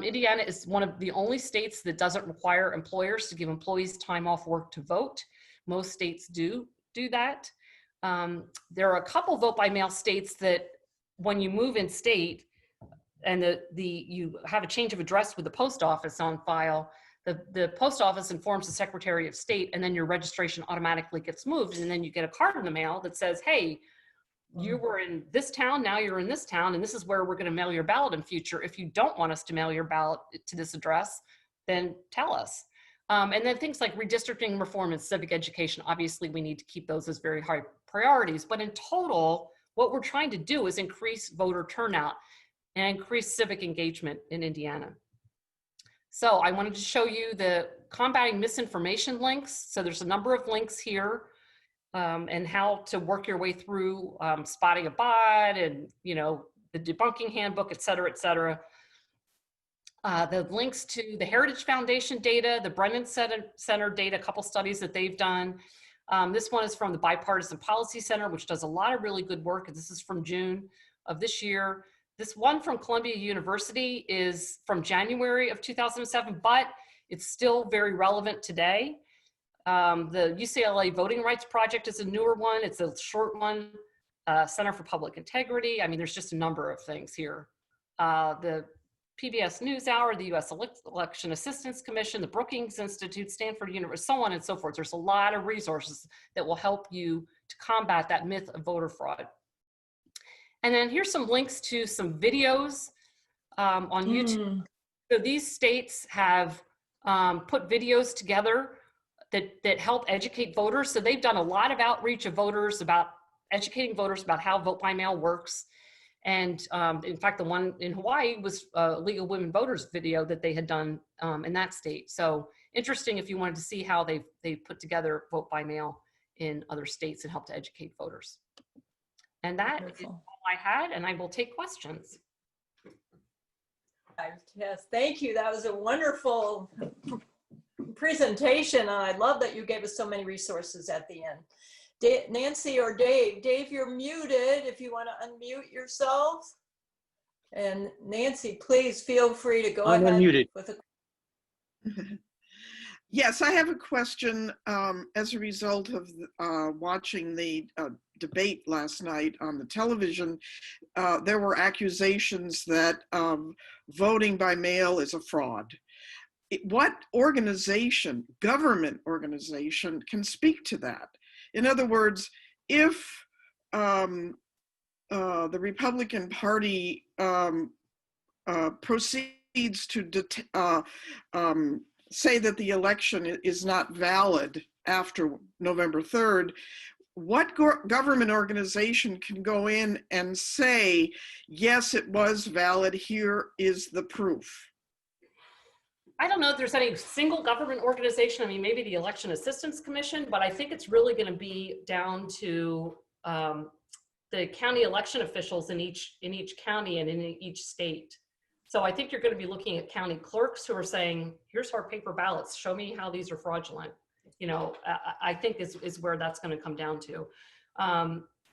Indiana is one of the only states that doesn't require employers to give employees time off work to vote. Most states do that. There are a couple vote by mail states that when you move in state and you have a change of address with the post office on file, the post office informs the Secretary of State, and then your registration automatically gets moved, and then you get a card in the mail that says, hey, you were in this town, now you're in this town, and this is where we're going to mail your ballot in future. If you don't want us to mail your ballot to this address, then tell us. And then things like redistricting reform and civic education, obviously we need to keep those as very high priorities. But in total, what we're trying to do is increase voter turnout and increase civic engagement in Indiana. So I wanted to show you the combating misinformation links. So there's a number of links here. And how to work your way through spotting a bot and, the debunking handbook, et cetera, et cetera. The links to the Heritage Foundation data, the Brennan Center data, a couple studies that they've done. This one is from the Bipartisan Policy Center, which does a lot of really good work. This is from June of this year. This one from Columbia University is from January of 2007, but it's still very relevant today. The UCLA Voting Rights Project is a newer one. It's a short one. Center for Public Integrity. I mean, there's just a number of things here. The PBS NewsHour, the U.S. Election Assistance Commission, the Brookings Institute, Stanford University, so on and so forth. There's a lot of resources that will help you to combat that myth of voter fraud. And then here's some links to some videos on YouTube. So these states have put videos together that help educate voters. So they've done a lot of outreach of voters about educating voters about how vote by mail works. And in fact, the one in Hawaii was a League of Women Voters video that they had done in that state. So interesting if you wanted to see how they've put together vote by mail in other states and help to educate voters. And that is all I had, and I will take questions. Yes, thank you. That was a wonderful presentation. I love that you gave us so many resources at the end. Nancy or Dave. Dave, you're muted if you want to unmute yourself. And Nancy, please feel free to go ahead. Unmuted. With a Yes, I have a question as a result of watching the debate last night on the television. There were accusations that voting by mail is a fraud. What organization, government organization, can speak to that? In other words, if the Republican Party proceeds to say that the election is not valid after November 3rd, what government organization can go in and say, yes, it was valid, here is the proof? I don't know if there's any single government organization. I mean, maybe the Election Assistance Commission, but I think it's really going to be down to the county election officials in each county and in each state. So I think you're going to be looking at county clerks who are saying, here's our paper ballots, show me how these are fraudulent. You know, I think is where that's going to come down to.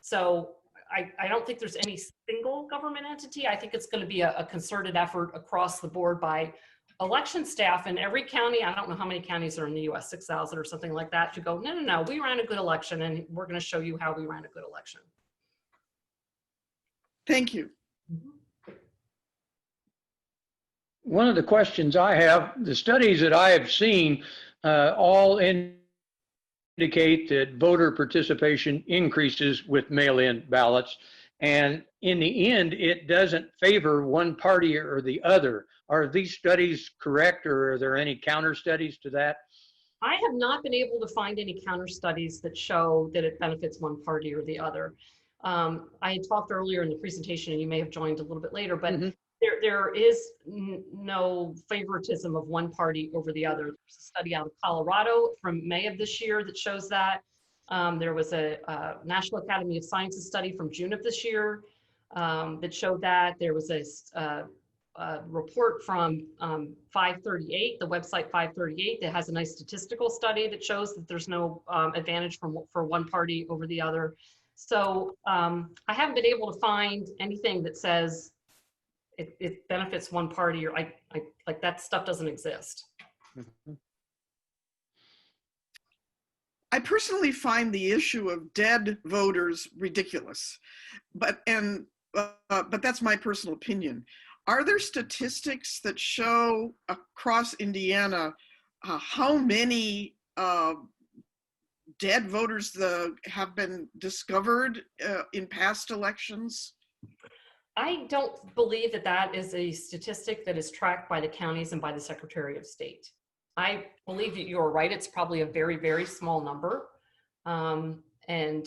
So I don't think there's any single government entity. I think it's going to be a concerted effort across the board by election staff in every county. I don't know how many counties are in the US, 6,000 or something like that, to go, no, we ran a good election and we're going to show you how we ran a good election. Thank you. One of the questions I have, the studies that I have seen all indicate that voter participation increases with mail-in ballots. And in the end, it doesn't favor one party or the other. Are these studies correct, or are there any counter studies to that? I have not been able to find any counter studies that show that it benefits one party or the other. I had talked earlier in the presentation, and you may have joined a little bit later, but there is no favoritism of one party over the other. There's a study out of Colorado from May of this year that shows that. There was a National Academy of Sciences study from June of this year that showed that. There was a report from 538, the website 538, that has a nice statistical study that shows that there's no advantage for one party over the other. So I haven't been able to find anything that says it benefits one party, or like that stuff doesn't exist. I personally find the issue of dead voters ridiculous, but that's my personal opinion. Are there statistics that show across Indiana how many dead voters have been discovered in past elections? I don't believe that is a statistic that is tracked by the counties and by the Secretary of State. I believe that you're right. It's probably a very, very small number. And,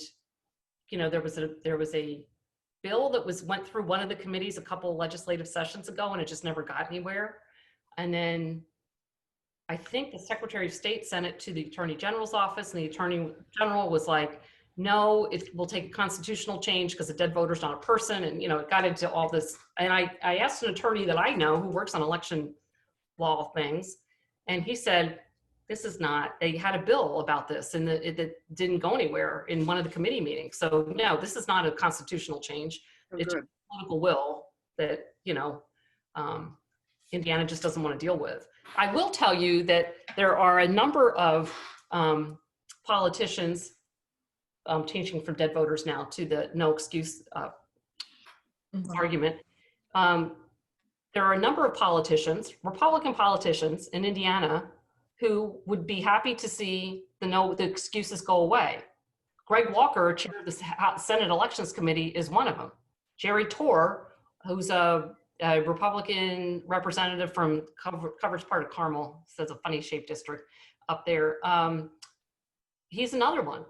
you know, there was a bill that went through one of the committees a couple of legislative sessions ago, and it just never got anywhere. And then I think the Secretary of State sent it to the Attorney General's office, and the Attorney General was like, no, it will take a constitutional change because a dead voter is not a person. And, you know, it got into all this. And I asked an attorney that I know who works on election law things, and he said, this is not, they had a bill about this and it didn't go anywhere in one of the committee meetings. So no, this is not a constitutional change. It's a political will that, you know, Indiana just doesn't want to deal with. I will tell you that there are a number of politicians changing from dead voters now to the no excuse argument. There are a number of politicians, Republican politicians in Indiana, who would be happy to see the excuses go away. Greg Walker, chair of the Senate Elections Committee, is one of them. Jerry Torr, who's a Republican representative from covers part of Carmel, so it's a funny shaped district up there. He's another one,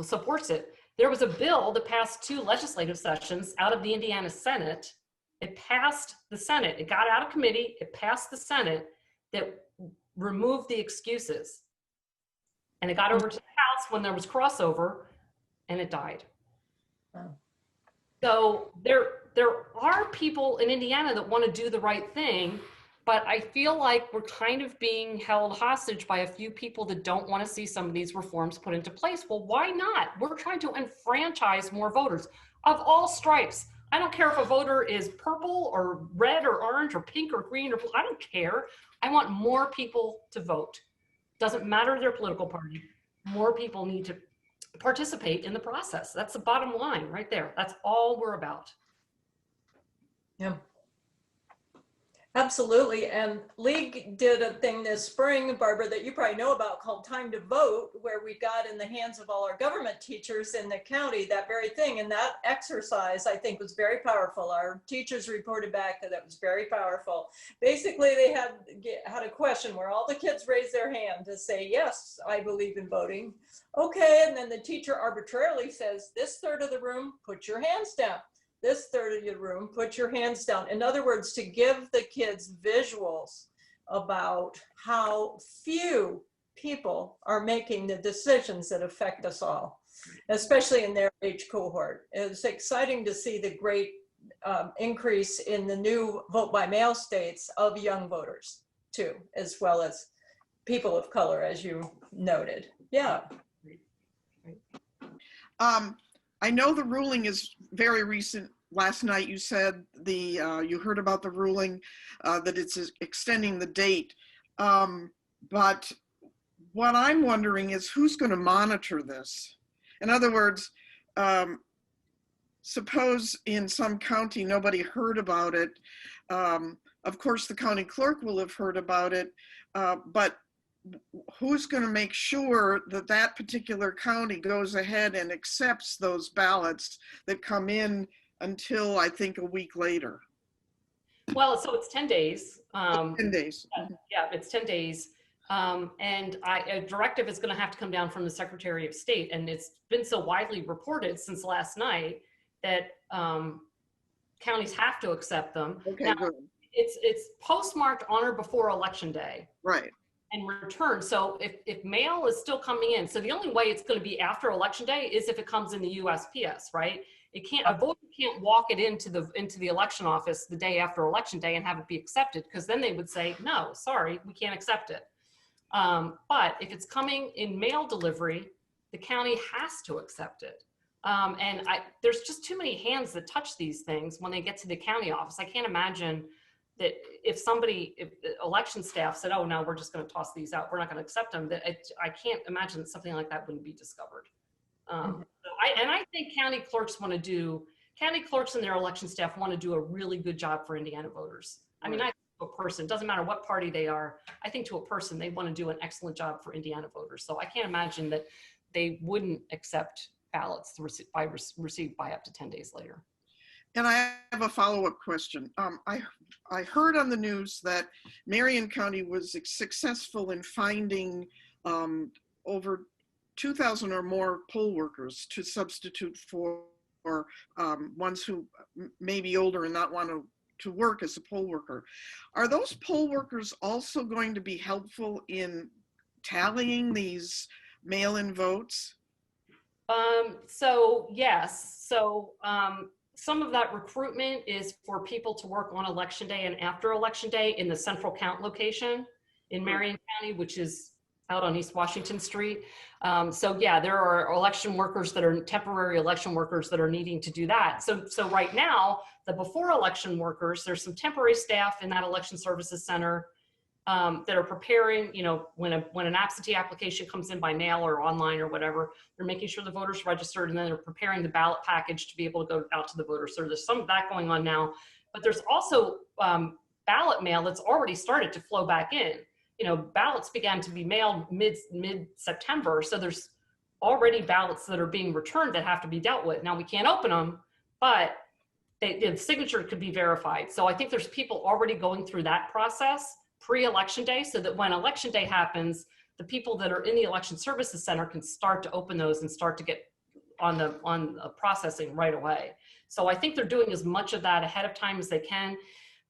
supports it. There was a bill that passed 2 legislative sessions out of the Indiana Senate. It passed the Senate. It got out of committee. It passed the Senate that removed the excuses. And it got over to the House when there was crossover, and it died. Oh. So there are people in Indiana that want to do the right thing, but I feel like we're kind of being held hostage by a few people that don't want to see some of these reforms put into place. Well, why not? We're trying to enfranchise more voters of all stripes. I don't care if a voter is purple or red or orange or pink or green or blue. I don't care. I want more people to vote. Doesn't matter their political party. More people need to participate in the process. That's the bottom line right there. That's all we're about. Yeah. Absolutely. And League did a thing this spring, Barbara, that you probably know about called Time to Vote, where we got in the hands of all our government teachers in the county that very thing. And that exercise, I think, was very powerful. Our teachers reported back that it was very powerful. Basically, they had a question where all the kids raised their hand to say, yes, I believe in voting. Okay. And then the teacher arbitrarily says, this third of the room, put your hands down. This third of your room, put your hands down. In other words, to give the kids visuals about how few people are making the decisions that affect us all, especially in their age cohort. It's exciting to see the great increase in the new vote by mail states of young voters too, as well as people of color, as you noted. Yeah. I know the ruling is very recent. Last night you said you heard about the ruling that it's extending the date. But what I'm wondering is who's going to monitor this? In other words, suppose in some county nobody heard about it. Of course, the county clerk will have heard about it, but who's going to make sure that that particular county goes ahead and accepts those ballots that come in until I think a week later? Well, so it's 10 days. 10 days. Yeah, it's 10 days. And a directive is going to have to come down from the Secretary of State. And it's been so widely reported since last night that counties have to accept them. Okay, now, good. It's postmarked on or before Election Day. Right. And return. So if mail is still coming in, so the only way it's going to be after Election Day is if it comes in the USPS, right? It can't, a voter can't walk it into the election office the day after Election Day and have it be accepted, because then they would say, no, sorry, we can't accept it. But if it's coming in mail delivery, the county has to accept it. And there's just too many hands that touch these things when they get to the county office. I can't imagine that if the election staff said, oh, no, we're just going to toss these out, we're not going to accept them, I can't imagine that something like that wouldn't be discovered. I think county clerks and their election staff want to do a really good job for Indiana voters. I mean, I think to a person, doesn't matter what party they are, I think to a person, they want to do an excellent job for Indiana voters. So I can't imagine that they wouldn't accept ballots received by up to 10 days later. And I have a follow-up question. I heard on the news that Marion County was successful in finding over 2,000 or more poll workers to substitute for ones who may be older and not want to work as a poll worker. Are those poll workers also going to be helpful in tallying these mail-in votes? So yes. So some of that recruitment is for people to work on Election Day and after Election Day in the central count location in Marion County, which is out on East Washington Street. So yeah, there are election workers that are temporary election workers that are needing to do that. So right now, the before election workers, there's some temporary staff in that election services center that are preparing, when an absentee application comes in by mail or online or whatever, they're making sure the voter's registered, and then they're preparing the ballot package to be able to go out to the voters. So there's some of that going on now, but there's also ballot mail that's already started to flow back in. Ballots began to be mailed mid-September. So there's already ballots that are being returned that have to be dealt with. Now we can't open them, but the signature could be verified. So I think there's people already going through that process pre-election day, so that when election day happens, the people that are in the election services center can start to open those and start to get on the processing right away. So I think they're doing as much of that ahead of time as they can.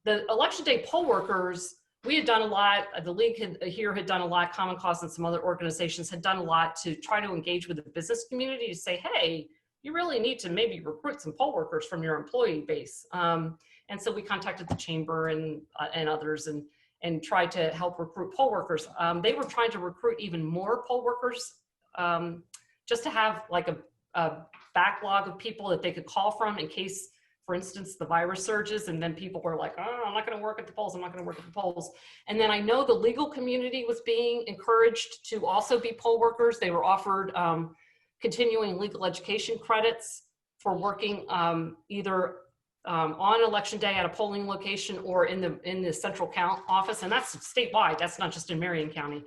The election day poll workers, we had done a lot, the league had done a lot, Common Cause and some other organizations had done a lot to try to engage with the business community to say, hey, you really need to maybe recruit some poll workers from your employee base. And so we contacted the chamber and others and tried to help recruit poll workers. They were trying to recruit even more poll workers just to have like a backlog of people that they could call from in case, for instance, the virus surges and then people were like, oh, I'm not gonna work at the polls, I'm not gonna work at the polls. And then I know the legal community was being encouraged to also be poll workers. They were offered continuing legal education credits for working either on election day at a polling location or in the central count office. And that's statewide, that's not just in Marion County.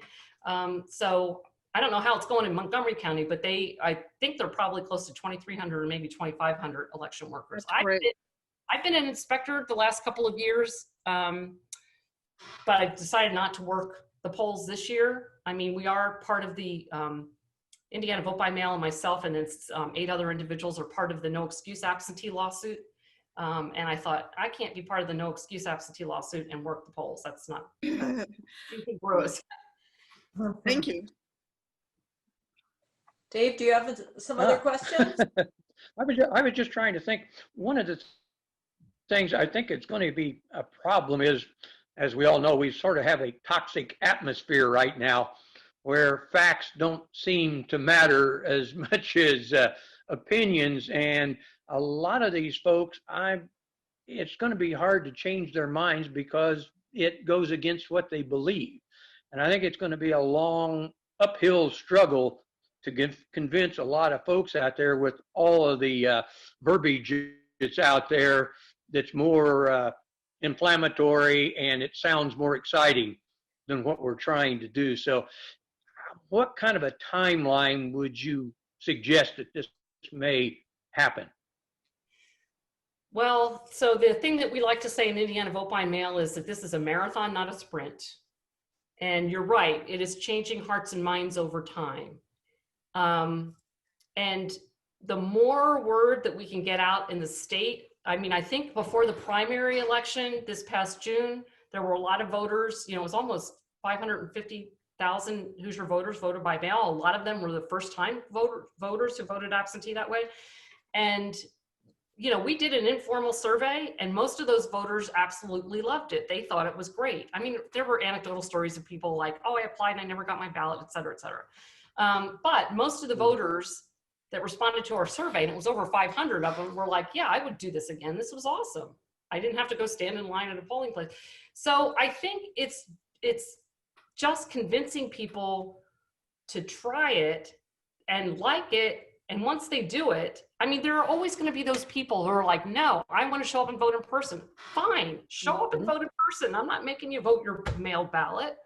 So I don't know how it's going in Montgomery County, but I think they're probably close to 2,300 or maybe 2,500 election workers. I've been an inspector the last couple of years, but I've decided not to work the polls this year. I mean, we are part of the Indiana Vote by Mail, and myself and it's 8 other individuals are part of the no excuse absentee lawsuit. And I thought, I can't be part of the no excuse absentee lawsuit and work the polls. That's not gross. Thank you. Dave, do you have some other questions? I was just trying to think. One of the things I think it's going to be a problem is, as we all know, we sort of have a toxic atmosphere right now where facts don't seem to matter as much as opinions. And a lot of these folks, it's going to be hard to change their minds because it goes against what they believe. And I think it's going to be a long uphill struggle to convince a lot of folks out there with all of the verbiage that's out there that's more inflammatory and it sounds more exciting than what we're trying to do. So what kind of a timeline would you suggest that this may happen? Well, so the thing that we like to say in Indiana Vote by Mail is that this is a marathon, not a sprint. And you're right, it is changing hearts and minds over time. And the more word that we can get out in the state, I mean, I think before the primary election this past June, there were a lot of voters, you know, it was almost 550,000 Hoosier voters voted by mail. A lot of them were the first time voters who voted absentee that way. And, you know, we did an informal survey and most of those voters absolutely loved it. They thought it was great. I mean, there were anecdotal stories of people like, oh, I applied and I never got my ballot, et cetera, et cetera. But most of the voters that responded to our survey, and it was over 500 of them, were like, yeah, I would do this again. This was awesome. I didn't have to go stand in line at a polling place. So I think it's just convincing people to try it and like it. And once they do it, I mean, there are always going to be those people who are like, no, I want to show up and vote in person. Fine, show up and vote in person. I'm not making you vote your mail ballot,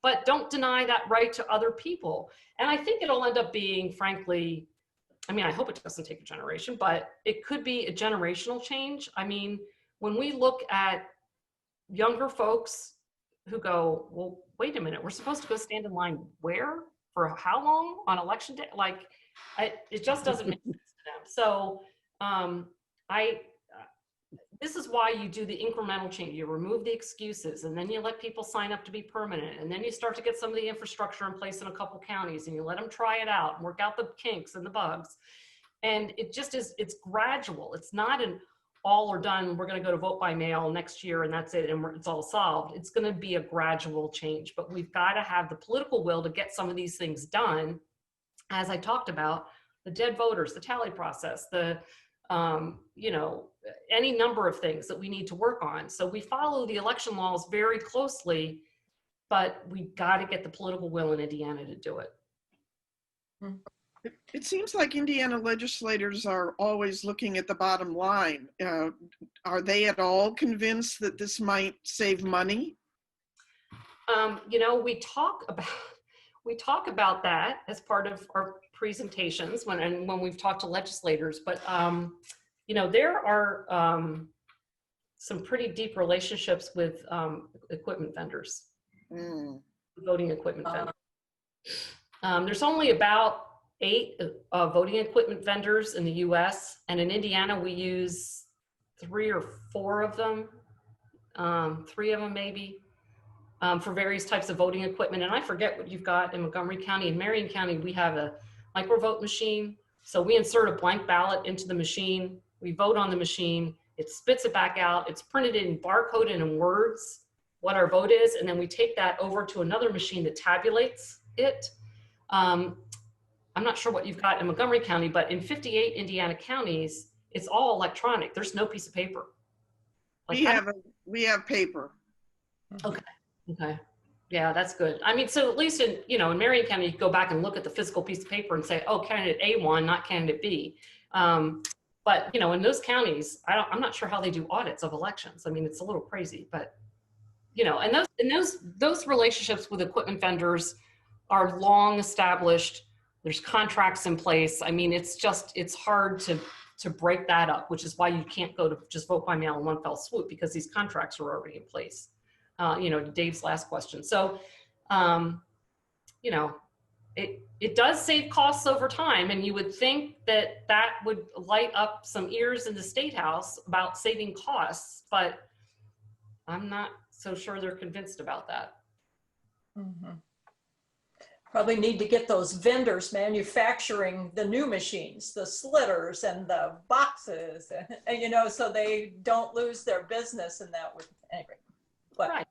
but don't deny that right to other people. And I think it'll end up being, frankly, I mean, I hope it doesn't take a generation, but it could be a generational change. I mean, when we look at younger folks who go, well, wait a minute, we're supposed to go stand in line where? For how long? On election day? Like, it just doesn't make sense to them. So this is why you do the incremental change. You remove the excuses and then you let people sign up to be permanent. And then you start to get some of the infrastructure in place in a couple counties and you let them try it out and work out the kinks and the bugs. And it just is, it's gradual. It's not an all or done, we're gonna go to vote by mail next year and that's it and it's all solved. It's gonna be a gradual change, but we've gotta have the political will to get some of these things done. As I talked about, the dead voters, the tally process, the you know, any number of things that we need to work on. So we follow the election laws very closely, but we got to get the political will in Indiana to do it. It seems like Indiana legislators are always looking at the bottom line. Are they at all convinced that this might save money? You know, we talk about that as part of our presentations when we've talked to legislators, but you know, there are some pretty deep relationships with equipment vendors, voting equipment vendors. There's only about 8 voting equipment vendors in the US, and in Indiana we use 3 or 4 of them, 3 of them maybe, for various types of voting equipment. And I forget what you've got in Montgomery County. In Marion County, we have a microvote machine. So we insert a blank ballot into the machine, we vote on the machine, it spits it back out, it's printed in barcoded in words what our vote is, and then we take that over to another machine that tabulates it. I'm not sure what you've got in Montgomery County, but in 58 Indiana counties, it's all electronic. There's no piece of paper. We have paper. Okay. Yeah, that's good. I mean, so at least in, you know, in Marion County, you can go back and look at the physical piece of paper and say, oh, candidate A won, not candidate B. But, you know, in those counties, I'm not sure how they do audits of elections. I mean, it's a little crazy, but, you know, and those relationships with equipment vendors are long established. There's contracts in place. I mean, it's hard to break that up, which is why you can't go to just vote by mail in one fell swoop, because these contracts are already in place. You know, Dave's last question. So, you know, it does save costs over time, and you would think that that would light up some ears in the State House about saving costs, but I'm not so sure they're convinced about that. Mm-hmm. Probably need to get those vendors manufacturing the new machines, the slitters and the boxes, and you know, so they don't lose their business in that way. Anyway, but Right.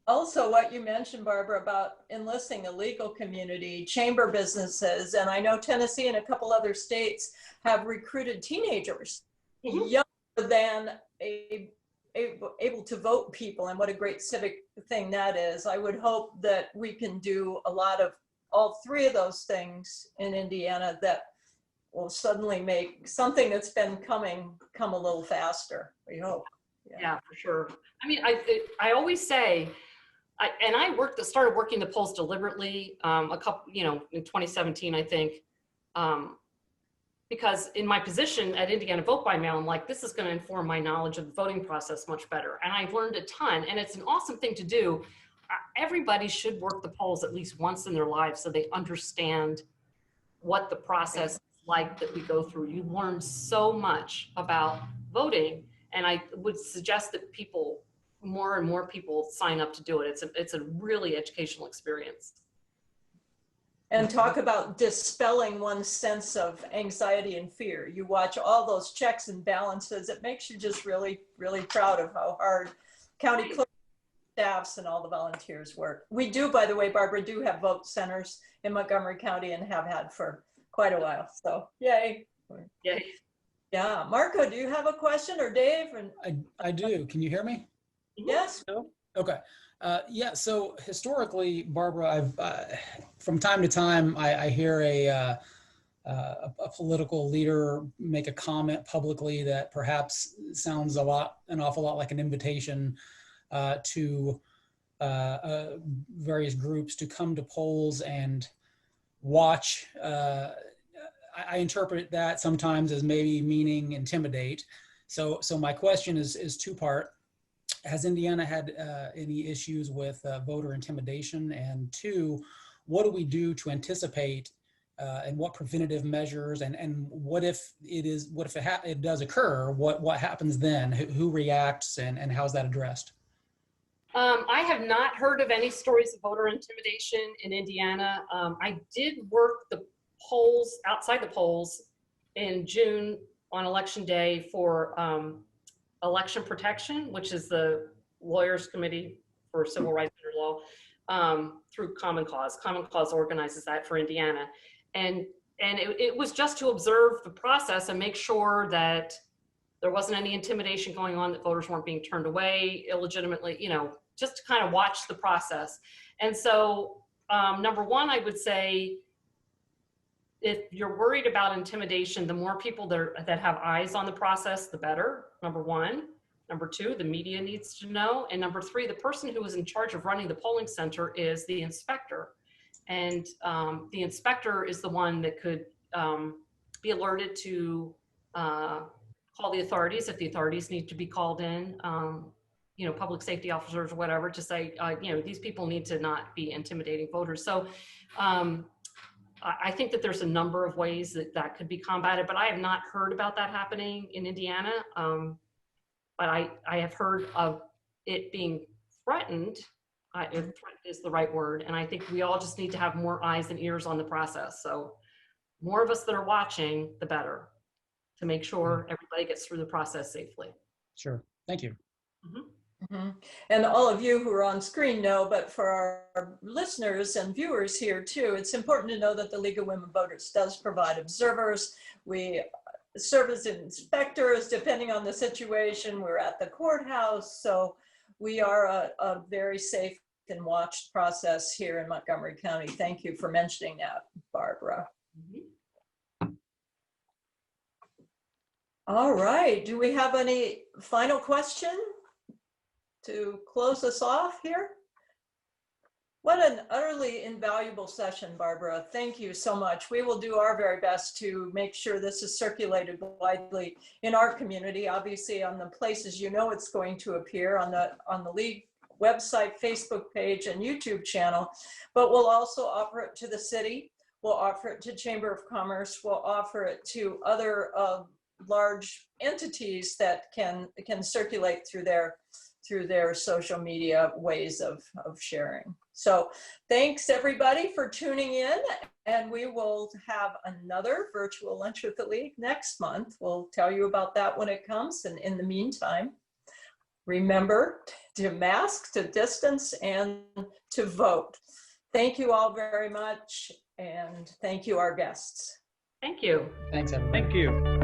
Also what you mentioned, Barbara, about enlisting the legal community, chamber businesses, and I know Tennessee and a couple other states have recruited teenagers younger than able to vote people, and what a great civic thing that is. I would hope that we can do a lot of all 3 of those things in Indiana that will suddenly make something that's been come a little faster, we hope. Yeah, for sure. I mean, I always say, I started working the polls deliberately a couple, you know, in 2017, I think, because in my position at Indiana Vote by Mail, I'm like, this is going to inform my knowledge of the voting process much better. And I've learned a ton, and it's an awesome thing to do. Everybody should work the polls at least once in their lives so they understand what the process is like that we go through. You learn so much about voting, and I would suggest that more and more people sign up to do it. It's a really educational experience. And talk about dispelling one's sense of anxiety and fear. You watch all those checks and balances. It makes you just really, really proud of how hard county clerk staffs and all the volunteers work. We do, by the way, Barbara, do have vote centers in Montgomery County and have had for quite a while. So yay. Yay. Yeah. Marco, do you have a question, or Dave? I do. Can you hear me? Yes. Okay. Yeah. So historically, Barbara, I've from time to time I hear a political leader make a comment publicly that perhaps sounds an awful lot like an invitation to various groups to come to polls and watch. I interpret that sometimes as maybe meaning intimidate. So my question is 2-part. Has Indiana had any issues with voter intimidation? And 2, what do we do to anticipate and what preventative measures, and what if it does occur, what happens then? Who reacts, and how's that addressed? I have not heard of any stories of voter intimidation in Indiana. I did work the polls, outside the polls, in June on election day for election protection, which is the Lawyers Committee for Civil Rights Under Law, through Common Cause. Common Cause organizes that for Indiana. And it was just to observe the process and make sure that there wasn't any intimidation going on, that voters weren't being turned away illegitimately, you know, just to kind of watch the process. And so, number one, I would say, if you're worried about intimidation, the more people that have eyes on the process, the better, number one. Number 2, the media needs to know. And number 3, the person who is in charge of running the polling center is the inspector. And the inspector is the one that could be alerted to call the authorities if the authorities need to be called in, you know, public safety officers or whatever, to say, you know, these people need to not be intimidating voters. So I think that there's a number of ways that that could be combated, but I have not heard about that happening in Indiana. But I have heard of it being threatened, if threatened is the right word. And I think we all just need to have more eyes and ears on the process. So more of us that are watching, the better, to make sure everybody gets through the process safely. Sure. Thank you. And all of you who are on screen know, but for our listeners and viewers here too, it's important to know that the League of Women Voters does provide observers. We serve as inspectors, depending on the situation. We're at the courthouse, so we are a very safe and watched process here in Montgomery County. Thank you for mentioning that, Barbara. All right, do we have any final question to close us off here? What an utterly invaluable session, Barbara. Thank you so much. We will do our very best to make sure this is circulated widely in our community, obviously on the places you know it's going to appear, on the League website, Facebook page, and YouTube channel, but we'll also offer it to the city. We'll offer it to Chamber of Commerce. We'll offer it to other large entities that can circulate through their social media ways of sharing. So thanks everybody for tuning in, and we will have another virtual lunch with the League next month. We'll tell you about that when it comes, and in the meantime, remember to mask, to distance, and to vote. Thank you all very much, and thank you, our guests. Thank you. Thanks, everybody. Thank you.